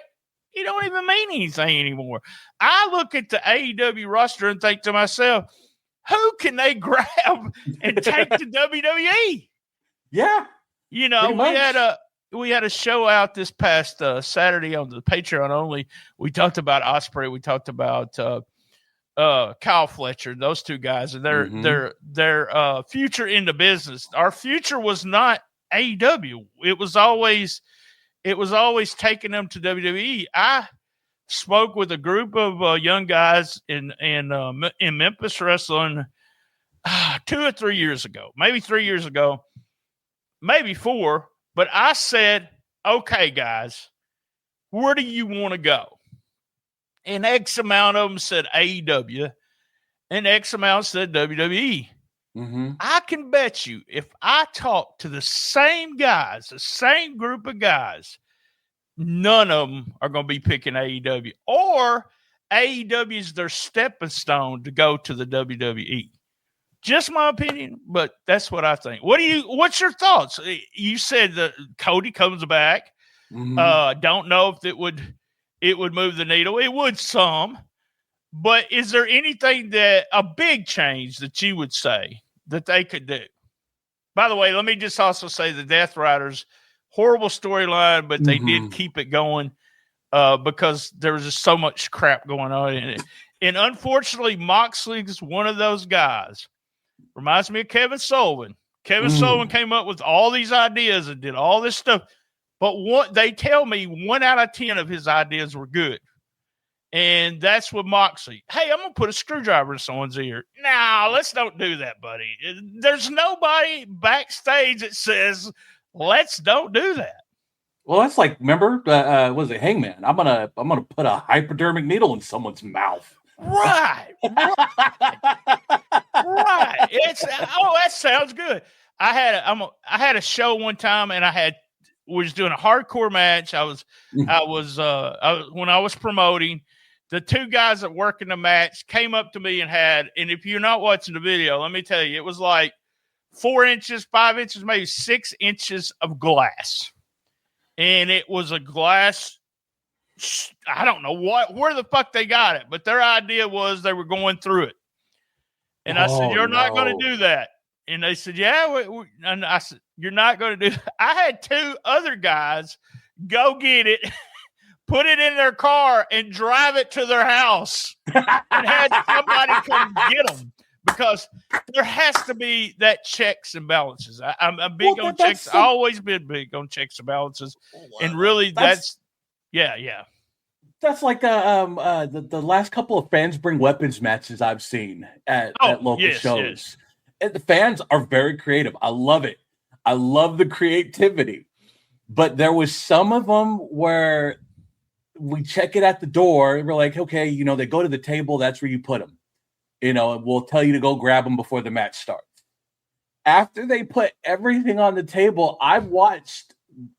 he don't even mean anything anymore. I look at the AEW roster and think to myself, who can they grab and take to WWE? Yeah. We had a show out this past Saturday on the Patreon only. We talked about Ospreay. We talked about Kyle Fletcher, those two guys, and their future in the business. Our future was not AEW. It was always taking them to WWE. I spoke with a group of young guys in Memphis wrestling 2 or 3 years ago, maybe 3 years ago. Maybe 4, but I said, okay, guys, where do you want to go? And X amount of them said AEW, and X amount said WWE. Mm-hmm. I can bet you if I talk to the same guys, the same group of guys, none of them are going to be picking AEW, or AEW is their stepping stone to go to the WWE. Just my opinion, but that's what I think. What's your thoughts? You said that Cody comes back. Mhm. Don't know if it would move the needle. It would some, but is there anything a big change that you would say that they could do? By the way, let me just also say the Death Riders, horrible storyline, but they did keep it going because there was just so much crap going on in it. And unfortunately, Moxley's one of those guys. Reminds me of Kevin Sullivan. Kevin Sullivan came up with all these ideas and did all this stuff. But they tell me 1 out of 10 of his ideas were good. And that's with Moxley. Hey, I'm going to put a screwdriver in someone's ear. Nah, let's don't do that, buddy. There's nobody backstage that says, let's don't do that. Well, that's like, remember, was it Hangman? I'm gonna put a hypodermic needle in someone's mouth. Right. It's that sounds good. I had a show one time, and was doing a hardcore match. I was when I was promoting, the two guys that work in the match came up to me and if you're not watching the video, let me tell you, it was like 4 inches, 5 inches, maybe 6 inches of glass. And it was a glass. I don't know where the fuck they got it, but their idea was they were going through it. And I said, you're not going to do that. And they said, yeah. And I said, you're not going to do that. I had 2 other guys go get it, put it in their car, and drive it to their house and had somebody come get them, because there has to be that checks and balances. I'm big on checks. I've always been big on checks and balances. And really that's That's like the last couple of fans bring weapons matches I've seen at local shows. Yes. And the fans are very creative. I love it. I love the creativity. But there was some of them where we check it at the door. And we're like, okay, they go to the table. That's where you put them. We'll tell you to go grab them before the match starts. After they put everything on the table, I've watched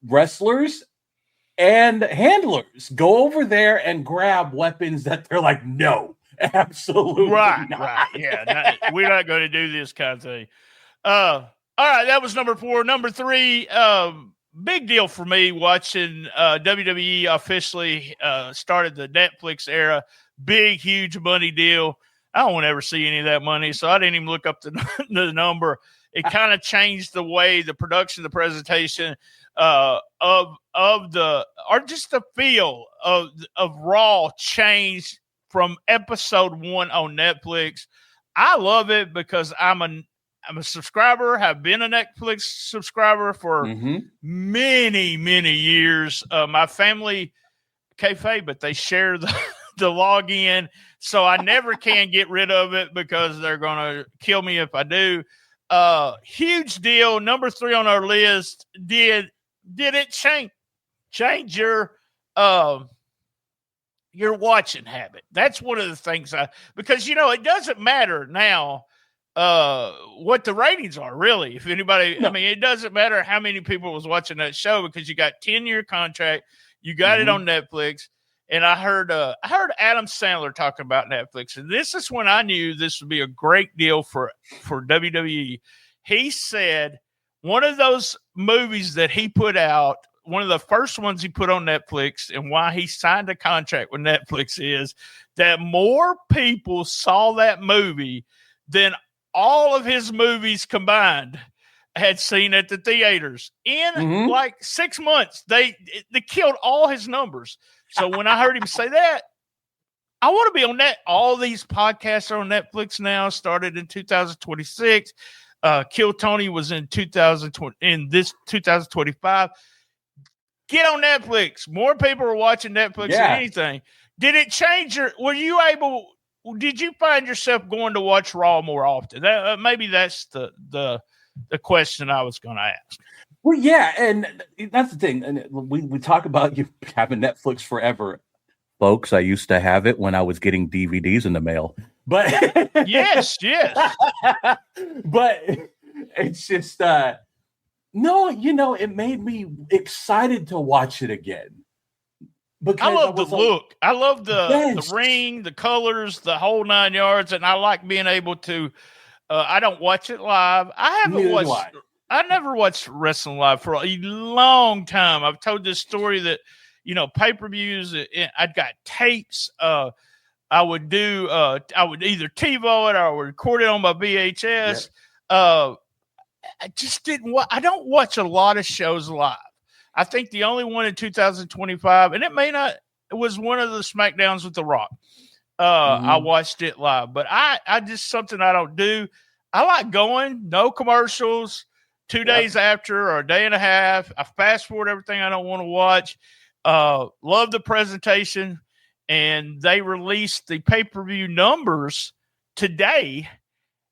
wrestlers and handlers go over there and grab weapons that they're like, no, absolutely not. Right. Yeah, we're not going to do this kind of thing. All right, that was number 4. Number 3, big deal for me watching WWE officially started the Netflix era. Big, huge money deal. I don't want to ever see any of that money, so I didn't even look up the number. It kind of changed the way the production, the presentation of just the feel of Raw changed from episode 1 on Netflix. I love it because I'm a subscriber, have been a Netflix subscriber for many, many years. My family, kayfabe, but they share the login, so I never can get rid of it because they're going to kill me if I do. Huge deal. Number 3 on our list. Did it change your watching habit? That's one of the things because it doesn't matter now what the ratings are, really. If anybody, no. I mean, it doesn't matter how many people was watching that show because you got 10-year contract, you got it on Netflix. And I heard Adam Sandler talking about Netflix, and this is when I knew this would be a great deal for WWE. He said one of those movies that he put out, one of the first ones he put on Netflix, and why he signed a contract with Netflix is that more people saw that movie than all of his movies combined had seen at the theaters. In like 6 months, they killed all his numbers. So when I heard him say that, I want to be on that. All these podcasts are on Netflix now, started in 2026. Kill Tony was in 2020, in this 2025. Get on Netflix. More people are watching Netflix than anything. Did it change did you find yourself going to watch Raw more often? Maybe that's the question I was going to ask. Well, yeah, and that's the thing. And we talk about you having Netflix forever. Folks, I used to have it when I was getting DVDs in the mail. But yes. But it's just no, it made me excited to watch it again. Because I love the look. I love the Yes. ring, the colors, the whole 9 yards, and I like being able to. I don't watch it live. I never watched wrestling live for a long time. I've told this story that pay-per-views. I've got tapes. I would either TiVo it or I would record it on my VHS. I just didn't. I don't watch a lot of shows live. I think the only one in 2025, and it was one of the SmackDowns with The Rock. I watched it live, but I just something I don't do. I like going, no commercials, 2 days after or a day and a half. I fast forward everything I don't want to watch. Love the presentation, and they released the pay-per-view numbers today.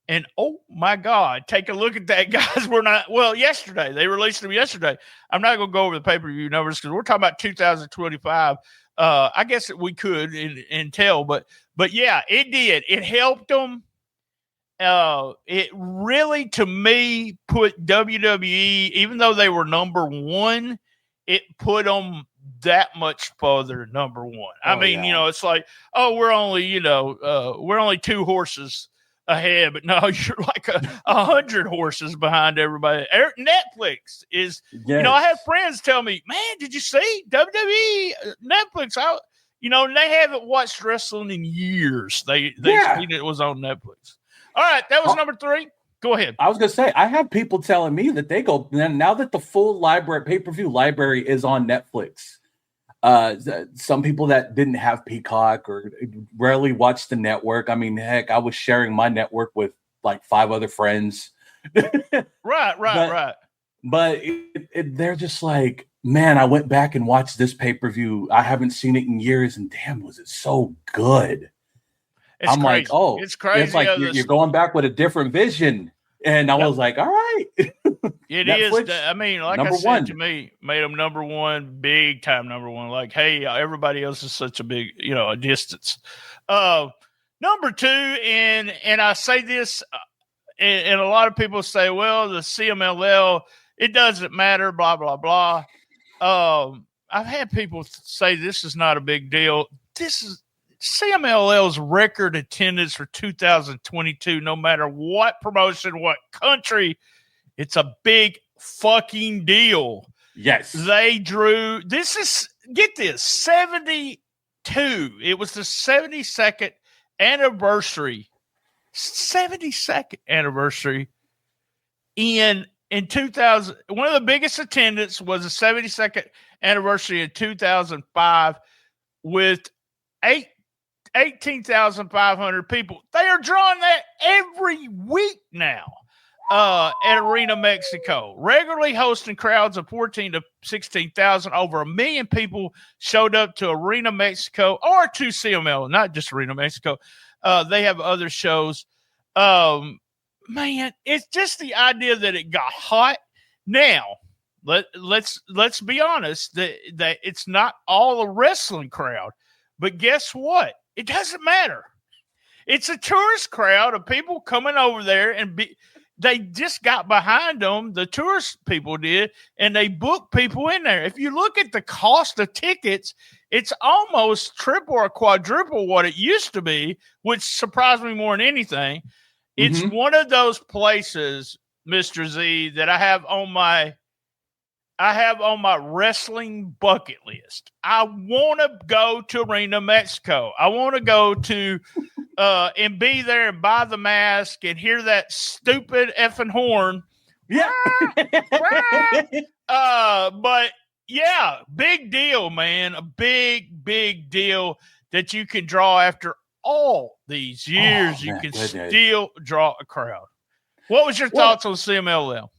And oh my God, take a look at that, guys. Yesterday. They released them yesterday. I'm not going to go over the pay-per-view numbers because we're talking about 2025. I guess we could and tell, but yeah, it did. It helped them. It really, to me, put WWE, even though they were number one, it put them that much further number one. It's like, we're only 2 horses ahead, but no, you're like 100 horses behind everybody. Netflix is, I have friends tell me, man, did you see WWE Netflix? They haven't watched wrestling in years. They seen it was on Netflix. All right, that was number 3. Go ahead. I was going to say, I have people telling me that they go, now that the full pay-per-view library is on Netflix, some people that didn't have Peacock or rarely watched the network. I mean, heck, I was sharing my network with like 5 other friends. Right. But they're just like, man, I went back and watched this pay-per-view. I haven't seen it in years, and damn, was it so good. It's crazy. Like, oh, it's crazy. It's like you're going back with a different vision. And I was like, all right. It Netflix, is. I mean, like I said, to me, made them number one, big time number one. Like, hey, everybody else is such a big, a distance. Number 2, and I say this, and a lot of people say, well, the CMLL, it doesn't matter, blah, blah, blah. I've had people say this is not a big deal. This is CMLL's record attendance for 2022, no matter what promotion, what country, it's a big fucking deal. Yes. They drew, get this, 72. It was the 72nd anniversary. 72nd anniversary in 2000. One of the biggest attendance was the 72nd anniversary in 2005 with 18,500 people. They are drawing that every week now at Arena Mexico, regularly hosting crowds of 14 to 16,000. Over 1 million people showed up to Arena Mexico or to CML, not just Arena Mexico. They have other shows. Man, it's just the idea that it got hot. Now, let's be honest that it's not all a wrestling crowd, but guess what? It doesn't matter. It's a tourist crowd of people coming over there, and they just got behind them. The tourist people did, and they booked people in there. If you look at the cost of tickets, it's almost triple or quadruple what it used to be, which surprised me more than anything. It's one of those places, Mr. Z, that I have on my wrestling bucket list. I want to go to Arena Mexico. I want to go to and be there and buy the mask and hear that stupid effing horn. Yeah. But yeah, big deal, man. A big, big deal that you can draw after all these years. You can still draw a crowd. What was your thoughts on CMLL?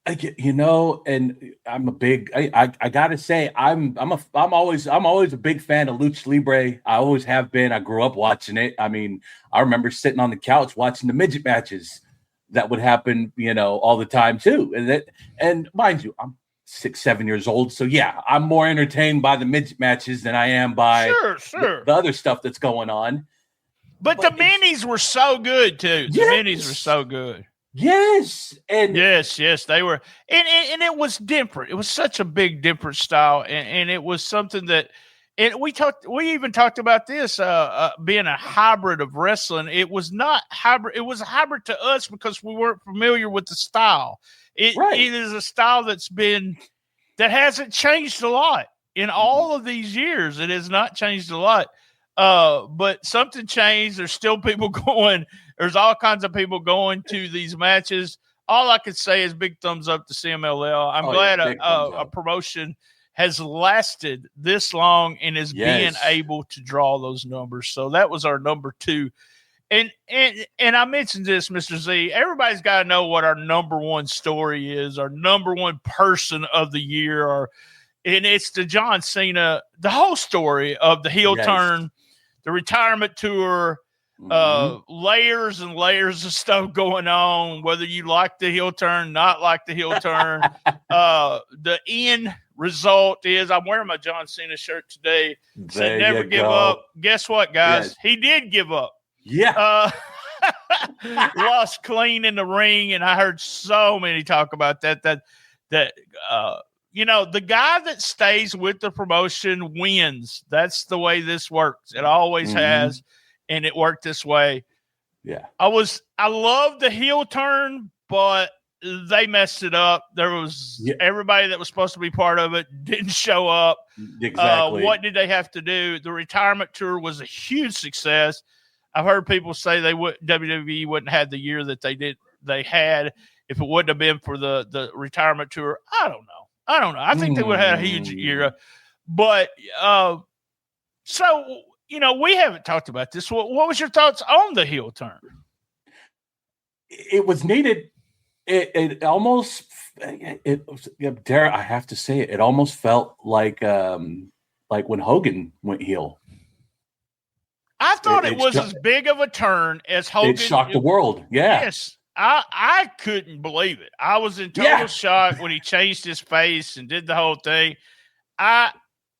And I'm a big. I gotta say, I'm always a big fan of Lucha Libre. I always have been. I grew up watching it. I mean, I remember sitting on the couch watching the midget matches that would happen, all the time too. And mind you, I'm 6-7 years old, so yeah, I'm more entertained by the midget matches than I am by the other stuff that's going on. But the minis were so good too. The minis were so good. Yes. And yes, they were. And it was different. It was such a big different style. And it was something that And we even talked about this being a hybrid of wrestling. It was not hybrid. It was a hybrid to us because we weren't familiar with the style. It is a style that hasn't changed a lot in all of these years. It has not changed a lot. But something changed. There's still people going. There's all kinds of people going to these matches. All I could say is big thumbs up to CMLL. I'm glad a promotion has lasted this long and is being able to draw those numbers. So that was our number 2. And I mentioned this, Mr. Z. Everybody's got to know what our number 1 story is, our number 1 person of the year, and it's the John Cena, the whole story of the heel turn, the retirement tour, layers and layers of stuff going on, whether you like the heel turn, not like the heel turn. The end result is I'm wearing my John Cena shirt today. Said never give up. Guess what, guys? He did give up. Yeah. Lost clean in the ring, and I heard so many talk about that the guy that stays with the promotion wins. That's the way this works. It always has, and it worked this way. Yeah. I love the heel turn, but they messed it up. There was everybody that was supposed to be part of it didn't show up. Exactly. What did they have to do? The retirement tour was a huge success. I've heard people say WWE wouldn't have the year that they had if it wouldn't have been for the retirement tour. I don't know. I think they would have had a huge year. But so we haven't talked about this. What was your thoughts on the heel turn? It was needed. It almost, Derek, I have to say it almost felt like when Hogan went heel. I thought it was as big of a turn as Hogan. It shocked the world. Yeah. Yes. I couldn't believe it. I was in total shock when he changed his face and did the whole thing. I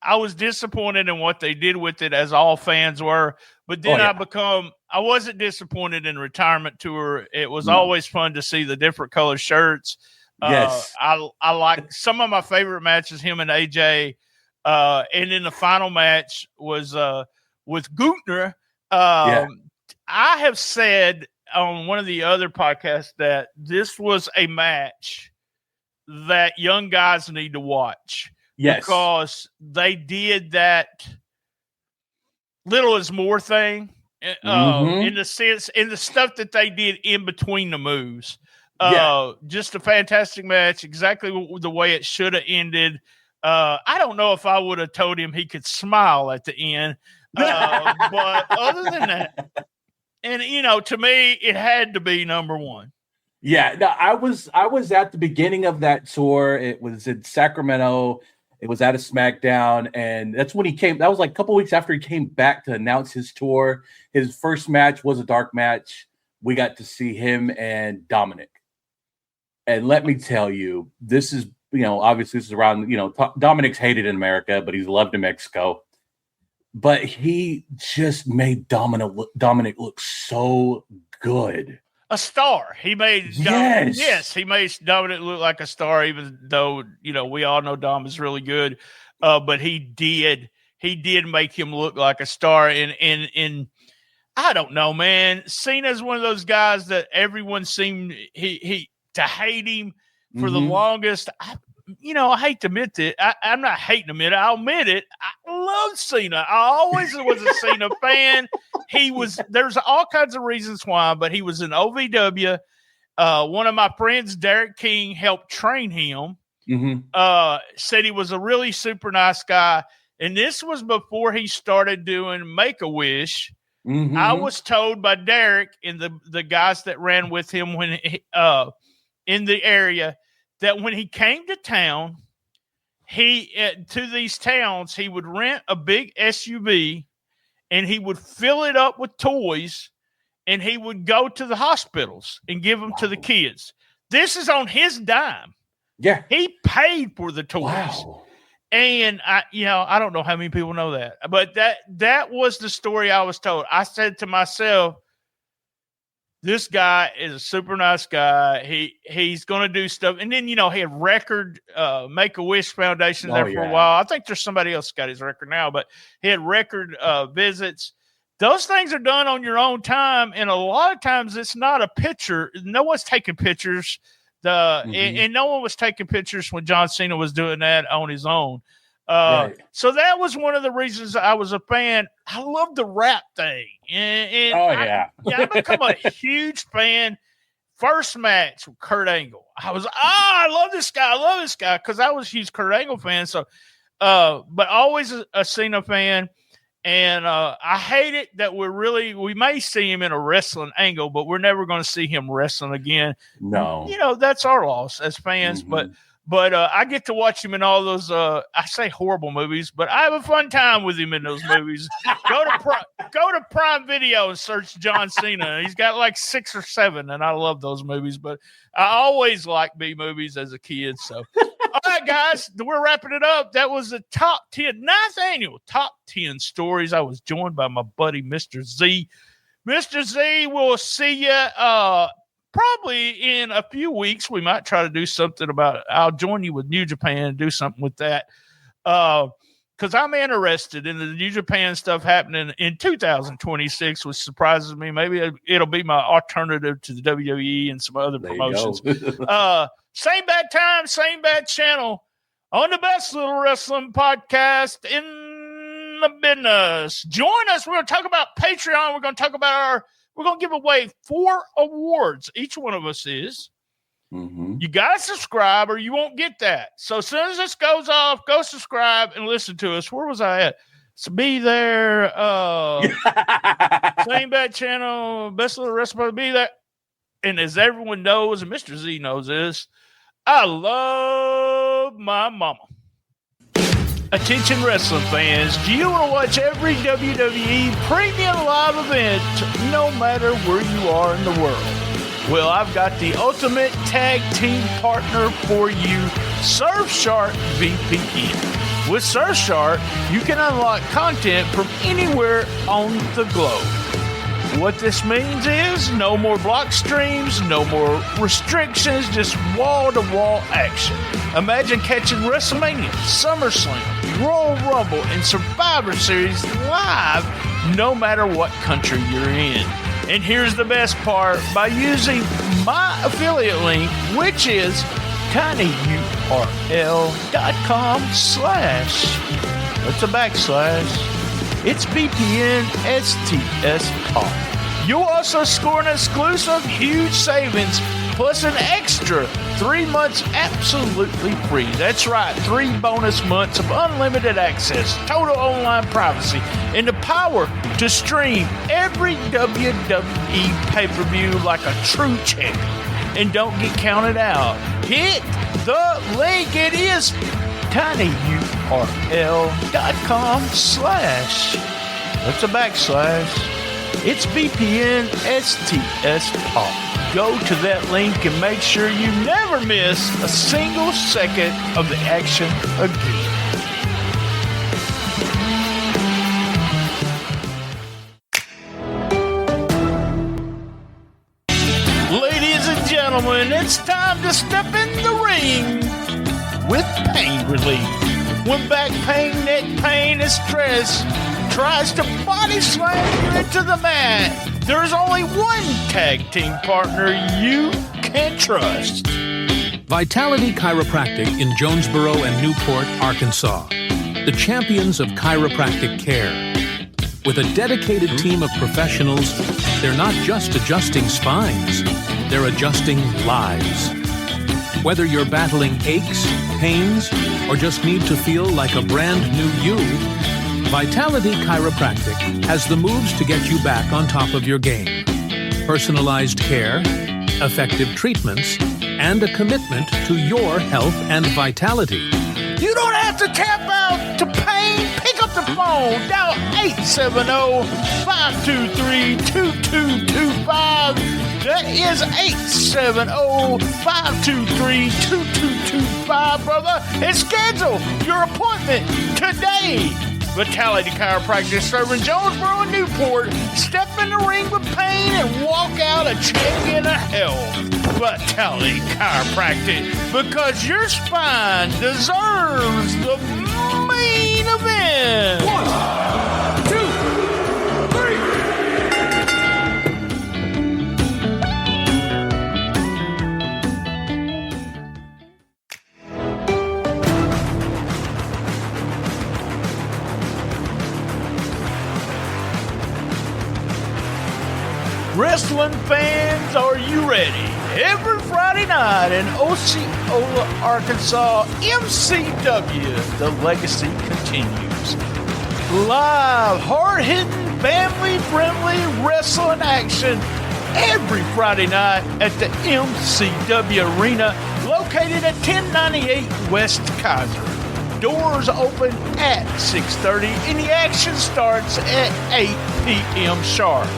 was disappointed in what they did with it, as all fans were. But then I wasn't disappointed in retirement tour. It was always fun to see the different colored shirts. Yes. I like some of my favorite matches, him and AJ. And then the final match was with Gunther. I have said on one of the other podcasts that this was a match that young guys need to watch. Yes. Because they did that little is more thing in the sense, in the stuff that they did in between the moves. Just a fantastic match, exactly the way it should have ended. I don't know if I would have told him he could smile at the end. But other than that, and to me, it had to be number 1. Yeah, no, I was at the beginning of that tour. It was in Sacramento. It was at a SmackDown, and that's when he came. That was like a couple weeks after he came back to announce his tour. His first match was a dark match. We got to see him and Dominic. And let me tell you, this is, obviously this is around, Dominic's hated in America, but he's loved in Mexico. But he just made Dominic look so good. A star. He made he made Dominic look like a star, even though we all know Dom is really good. But he did make him look like a star. And I don't know, man. Cena's one of those guys that everyone seemed to hate him for the longest. I hate to admit it. I'm not hating to admit it. I'll admit it. I love Cena. I always was a Cena fan. There's all kinds of reasons why, but he was in OVW. One of my friends, Derek King, helped train him. Said he was a really super nice guy. And this was before he started doing Make-A-Wish. I was told by Derek and the guys that ran with him when in the area that when he came to town, to these towns, he would rent a big SUV and he would fill it up with toys and he would go to the hospitals and give them to the kids. This is on his dime. Yeah. He paid for the toys. Wow. And I don't know how many people know that, but that was the story I was told. I said to myself, This guy is a super nice guy. He's going to do stuff. And then, he had record Make-A-Wish Foundation there for a while. I think there's somebody else got his record now, but he had record visits. Those things are done on your own time. And a lot of times it's not a picture. No one's taking pictures. And no one was taking pictures when John Cena was doing that on his own. So that was one of the reasons I was a fan. I love the rap thing. And I become a huge fan. First match with Kurt Angle. I was, I love this guy. Because I was a huge Kurt Angle fan. So, but always a Cena fan. And I hate it that we may see him in a wrestling angle, but we're never going to see him wrestling again. No. That's our loss as fans. But I get to watch him in all those, I say horrible movies, but I have a fun time with him in those movies. Go to Prime Video and search John Cena. He's got like 6 or 7, and I love those movies. But I always liked B movies as a kid. So, all right, guys, we're wrapping it up. That was the top 10, 9th annual top 10 stories. I was joined by my buddy, Mr. Z. Mr. Z, we'll see you probably in a few weeks. We might try to do something about it. I'll join you with New Japan and do something with that. Because I'm interested in the New Japan stuff happening in 2026, which surprises me. Maybe it'll be my alternative to the WWE and some other promotions. Same bad time, same bad channel on the best little wrestling podcast in the business. Join us. We're going to talk about Patreon. We're going to talk about we're going to give away 4 awards. Each one of us is. You got to subscribe or you won't get that. So as soon as this goes off, go subscribe and listen to us. Where was I at? So be there. Same bad channel. Best little wrestler. Be there. And as everyone knows, and Mr. Z knows this, I love my mama. Attention wrestling fans, do you want to watch every WWE premium live event no matter where you are in the world? Well, I've got the ultimate tag team partner for you, Surfshark VPN. With Surfshark, you can unlock content from anywhere on the globe. What this means is no more block streams, no more restrictions, just wall-to-wall action. Imagine catching WrestleMania, SummerSlam, Royal Rumble, and Survivor Series live no matter what country you're in. And here's the best part. By using my affiliate link, which is tinyurl.com/ that's a backslash. It's VPN STSPod. You'll also score an exclusive huge savings plus an extra 3 months absolutely free. That's right, 3 bonus months of unlimited access, total online privacy, and the power to stream every WWE pay-per-view like a true champion. And don't get counted out. Hit the link. It is tinyurl.com/ that's a backslash. It's VPN STSPod. Go to that link and make sure you never miss a single second of the action again. Ladies and gentlemen, it's time to step in the ring with pain relief. When back pain, neck pain, and stress tries to body slam you into the mat, there's only one tag team partner you can trust. Vitality Chiropractic in Jonesboro and Newport, Arkansas. The champions of chiropractic care. With a dedicated team of professionals, they're not just adjusting spines, they're adjusting lives. Whether you're battling aches, pains, or just need to feel like a brand new you, Vitality Chiropractic has the moves to get you back on top of your game. Personalized care, effective treatments, and a commitment to your health and vitality. You don't have to tap out to pain. Pick up the phone. Dial 870-523-2225. That is 870-523-2225, brother. And schedule your appointment today. Vitality Chiropractic serving Jonesboro and Newport. Step in the ring with pain and walk out a champion of health. Vitality Chiropractic, because your spine deserves the main event. 1, 2, 3. Wrestling fans, are you ready? Every Friday night in Osceola, Arkansas, MCW, the legacy continues. Live, hard-hitting, family-friendly wrestling action every Friday night at the MCW Arena, located at 1098 West Kaiser. Doors open at 6:30 and the action starts at 8 p.m. sharp.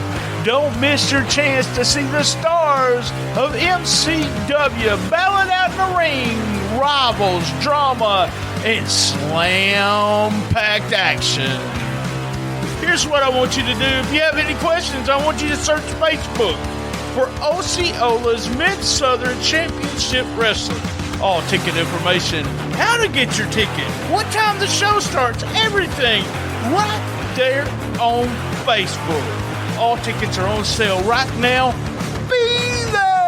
Don't miss your chance to see the stars of MCW battling out in the ring, rivals, drama, and slam-packed action. Here's what I want you to do. If you have any questions, I want you to search Facebook for Osceola's Mid-Southern Championship Wrestling. All ticket information, how to get your ticket, what time the show starts, everything right there on Facebook. All tickets are on sale right now. Be there!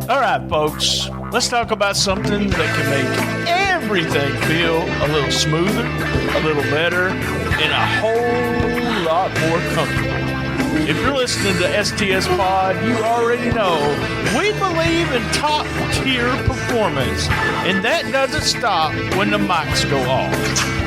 All right, folks, let's talk about something that can make everything feel a little smoother, a little better, and a whole lot more comfortable. If you're listening to STSPod, you already know we believe in top-tier performance, and that doesn't stop when the mics go off.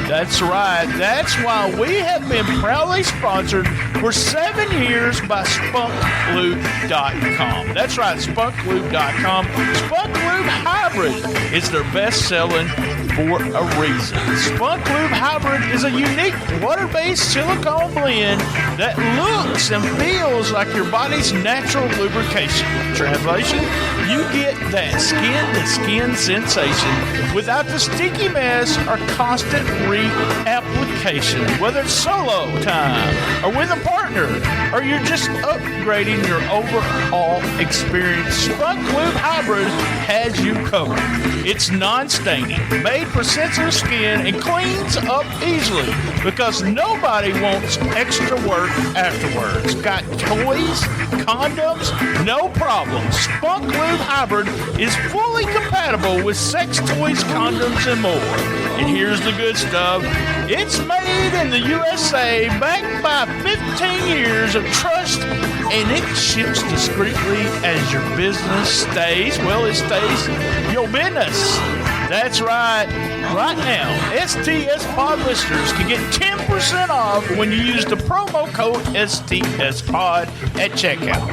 That's right. That's why we have been proudly sponsored for 7 years by SpunkLube.com. That's right, SpunkLube.com. Spunk Lube Hybrid is their best-selling for a reason. Spunk Lube Hybrid is a unique water-based silicone blend that looks and feels like your body's natural lubrication. Translation, you get that skin-to-skin sensation without the sticky mess or constant reapplication. Whether it's solo time, or with a partner, or you're just upgrading your overall experience, Spunk Lube Hybrid has you covered. It's non-staining, made for sensitive skin, and cleans up easily because nobody wants extra work afterwards. Got toys, condoms, no problem. Spunk Lube Hybrid is fully compatible with sex toys, condoms, and more. And here's the good stuff. It's made in the USA, backed by 15 years of trust, and it ships discreetly as your business stays, well, it stays your business. That's right. Right now, STSPod listeners can get 10% off when you use the promo code STSPod at checkout.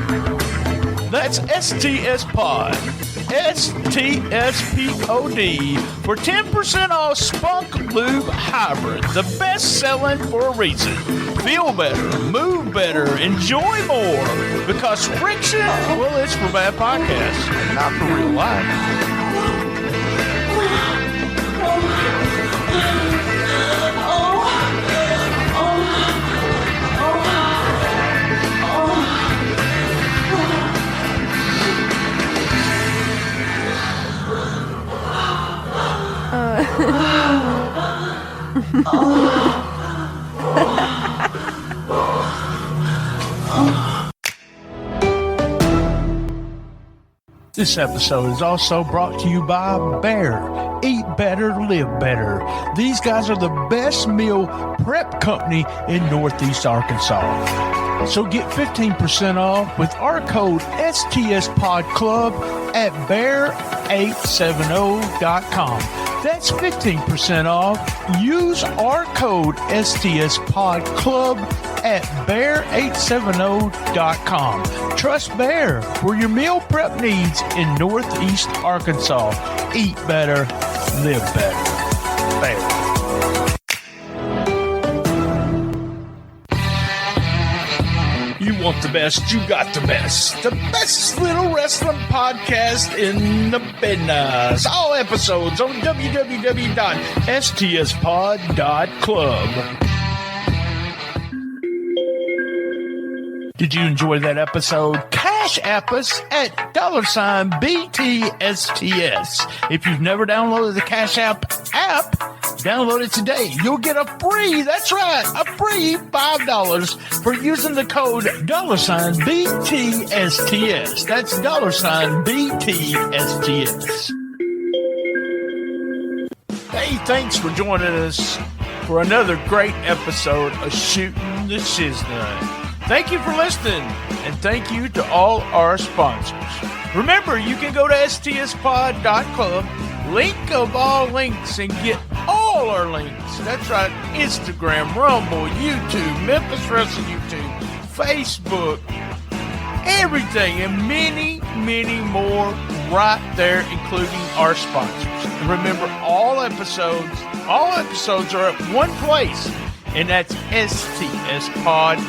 That's STSPod. STSPOD for 10% off Spunk Lube Hybrid, the best selling for a reason. Feel better, move better, enjoy more, because friction, well, it's for bad podcasts, not for real life. This episode is also brought to you by Bear. Eat better, live better. These guys are the best meal prep company in Northeast Arkansas. So get 15% off with our code STSPod Club at bear870.com. That's 15% off. Use our code STSPod Club at bear870.com. Trust Bear for your meal prep needs in Northeast Arkansas. Eat better, live better. Bear. You want the best, you got the best. The best little wrestling podcast in the business. All episodes on www.stspod.club. Did you enjoy that episode? Cash App us at $BTSTS. If you've never downloaded the Cash App, download it today. You'll get a free, that's right, a free $5 for using the code $BTSTS. That's $BTSTS. Hey, thanks for joining us for another great episode of Shootin' the Shiznit. Thank you for listening, and thank you to all our sponsors. Remember, you can go to STSPod.club, link of all links, and get all our links. That's right, Instagram, Rumble, YouTube, Memphis Wrestling YouTube, Facebook, everything, and many, many more right there, including our sponsors. And remember, all episodes are at one place, and that's STSPod.club.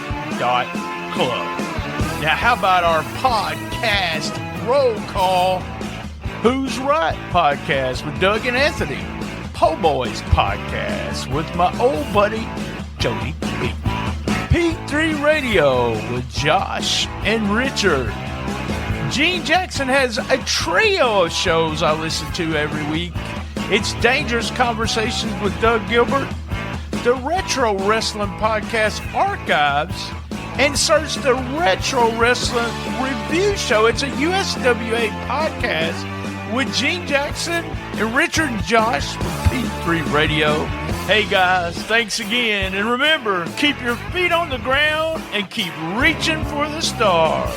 Now, how about our podcast roll call? Who's Right podcast with Doug and Anthony. Po' Boys podcast with my old buddy Jody B. P3 Radio with Josh and Richard. Gene Jackson has a trio of shows I listen to every week. It's Dangerous Conversations with Doug Gilbert, the Retro Wrestling Podcast Archives, and search the Retro Wrestling Review Show. It's a USWA podcast with Gene Jackson and Richard and Josh from P3 Radio. Hey guys, thanks again. And remember, keep your feet on the ground and keep reaching for the stars.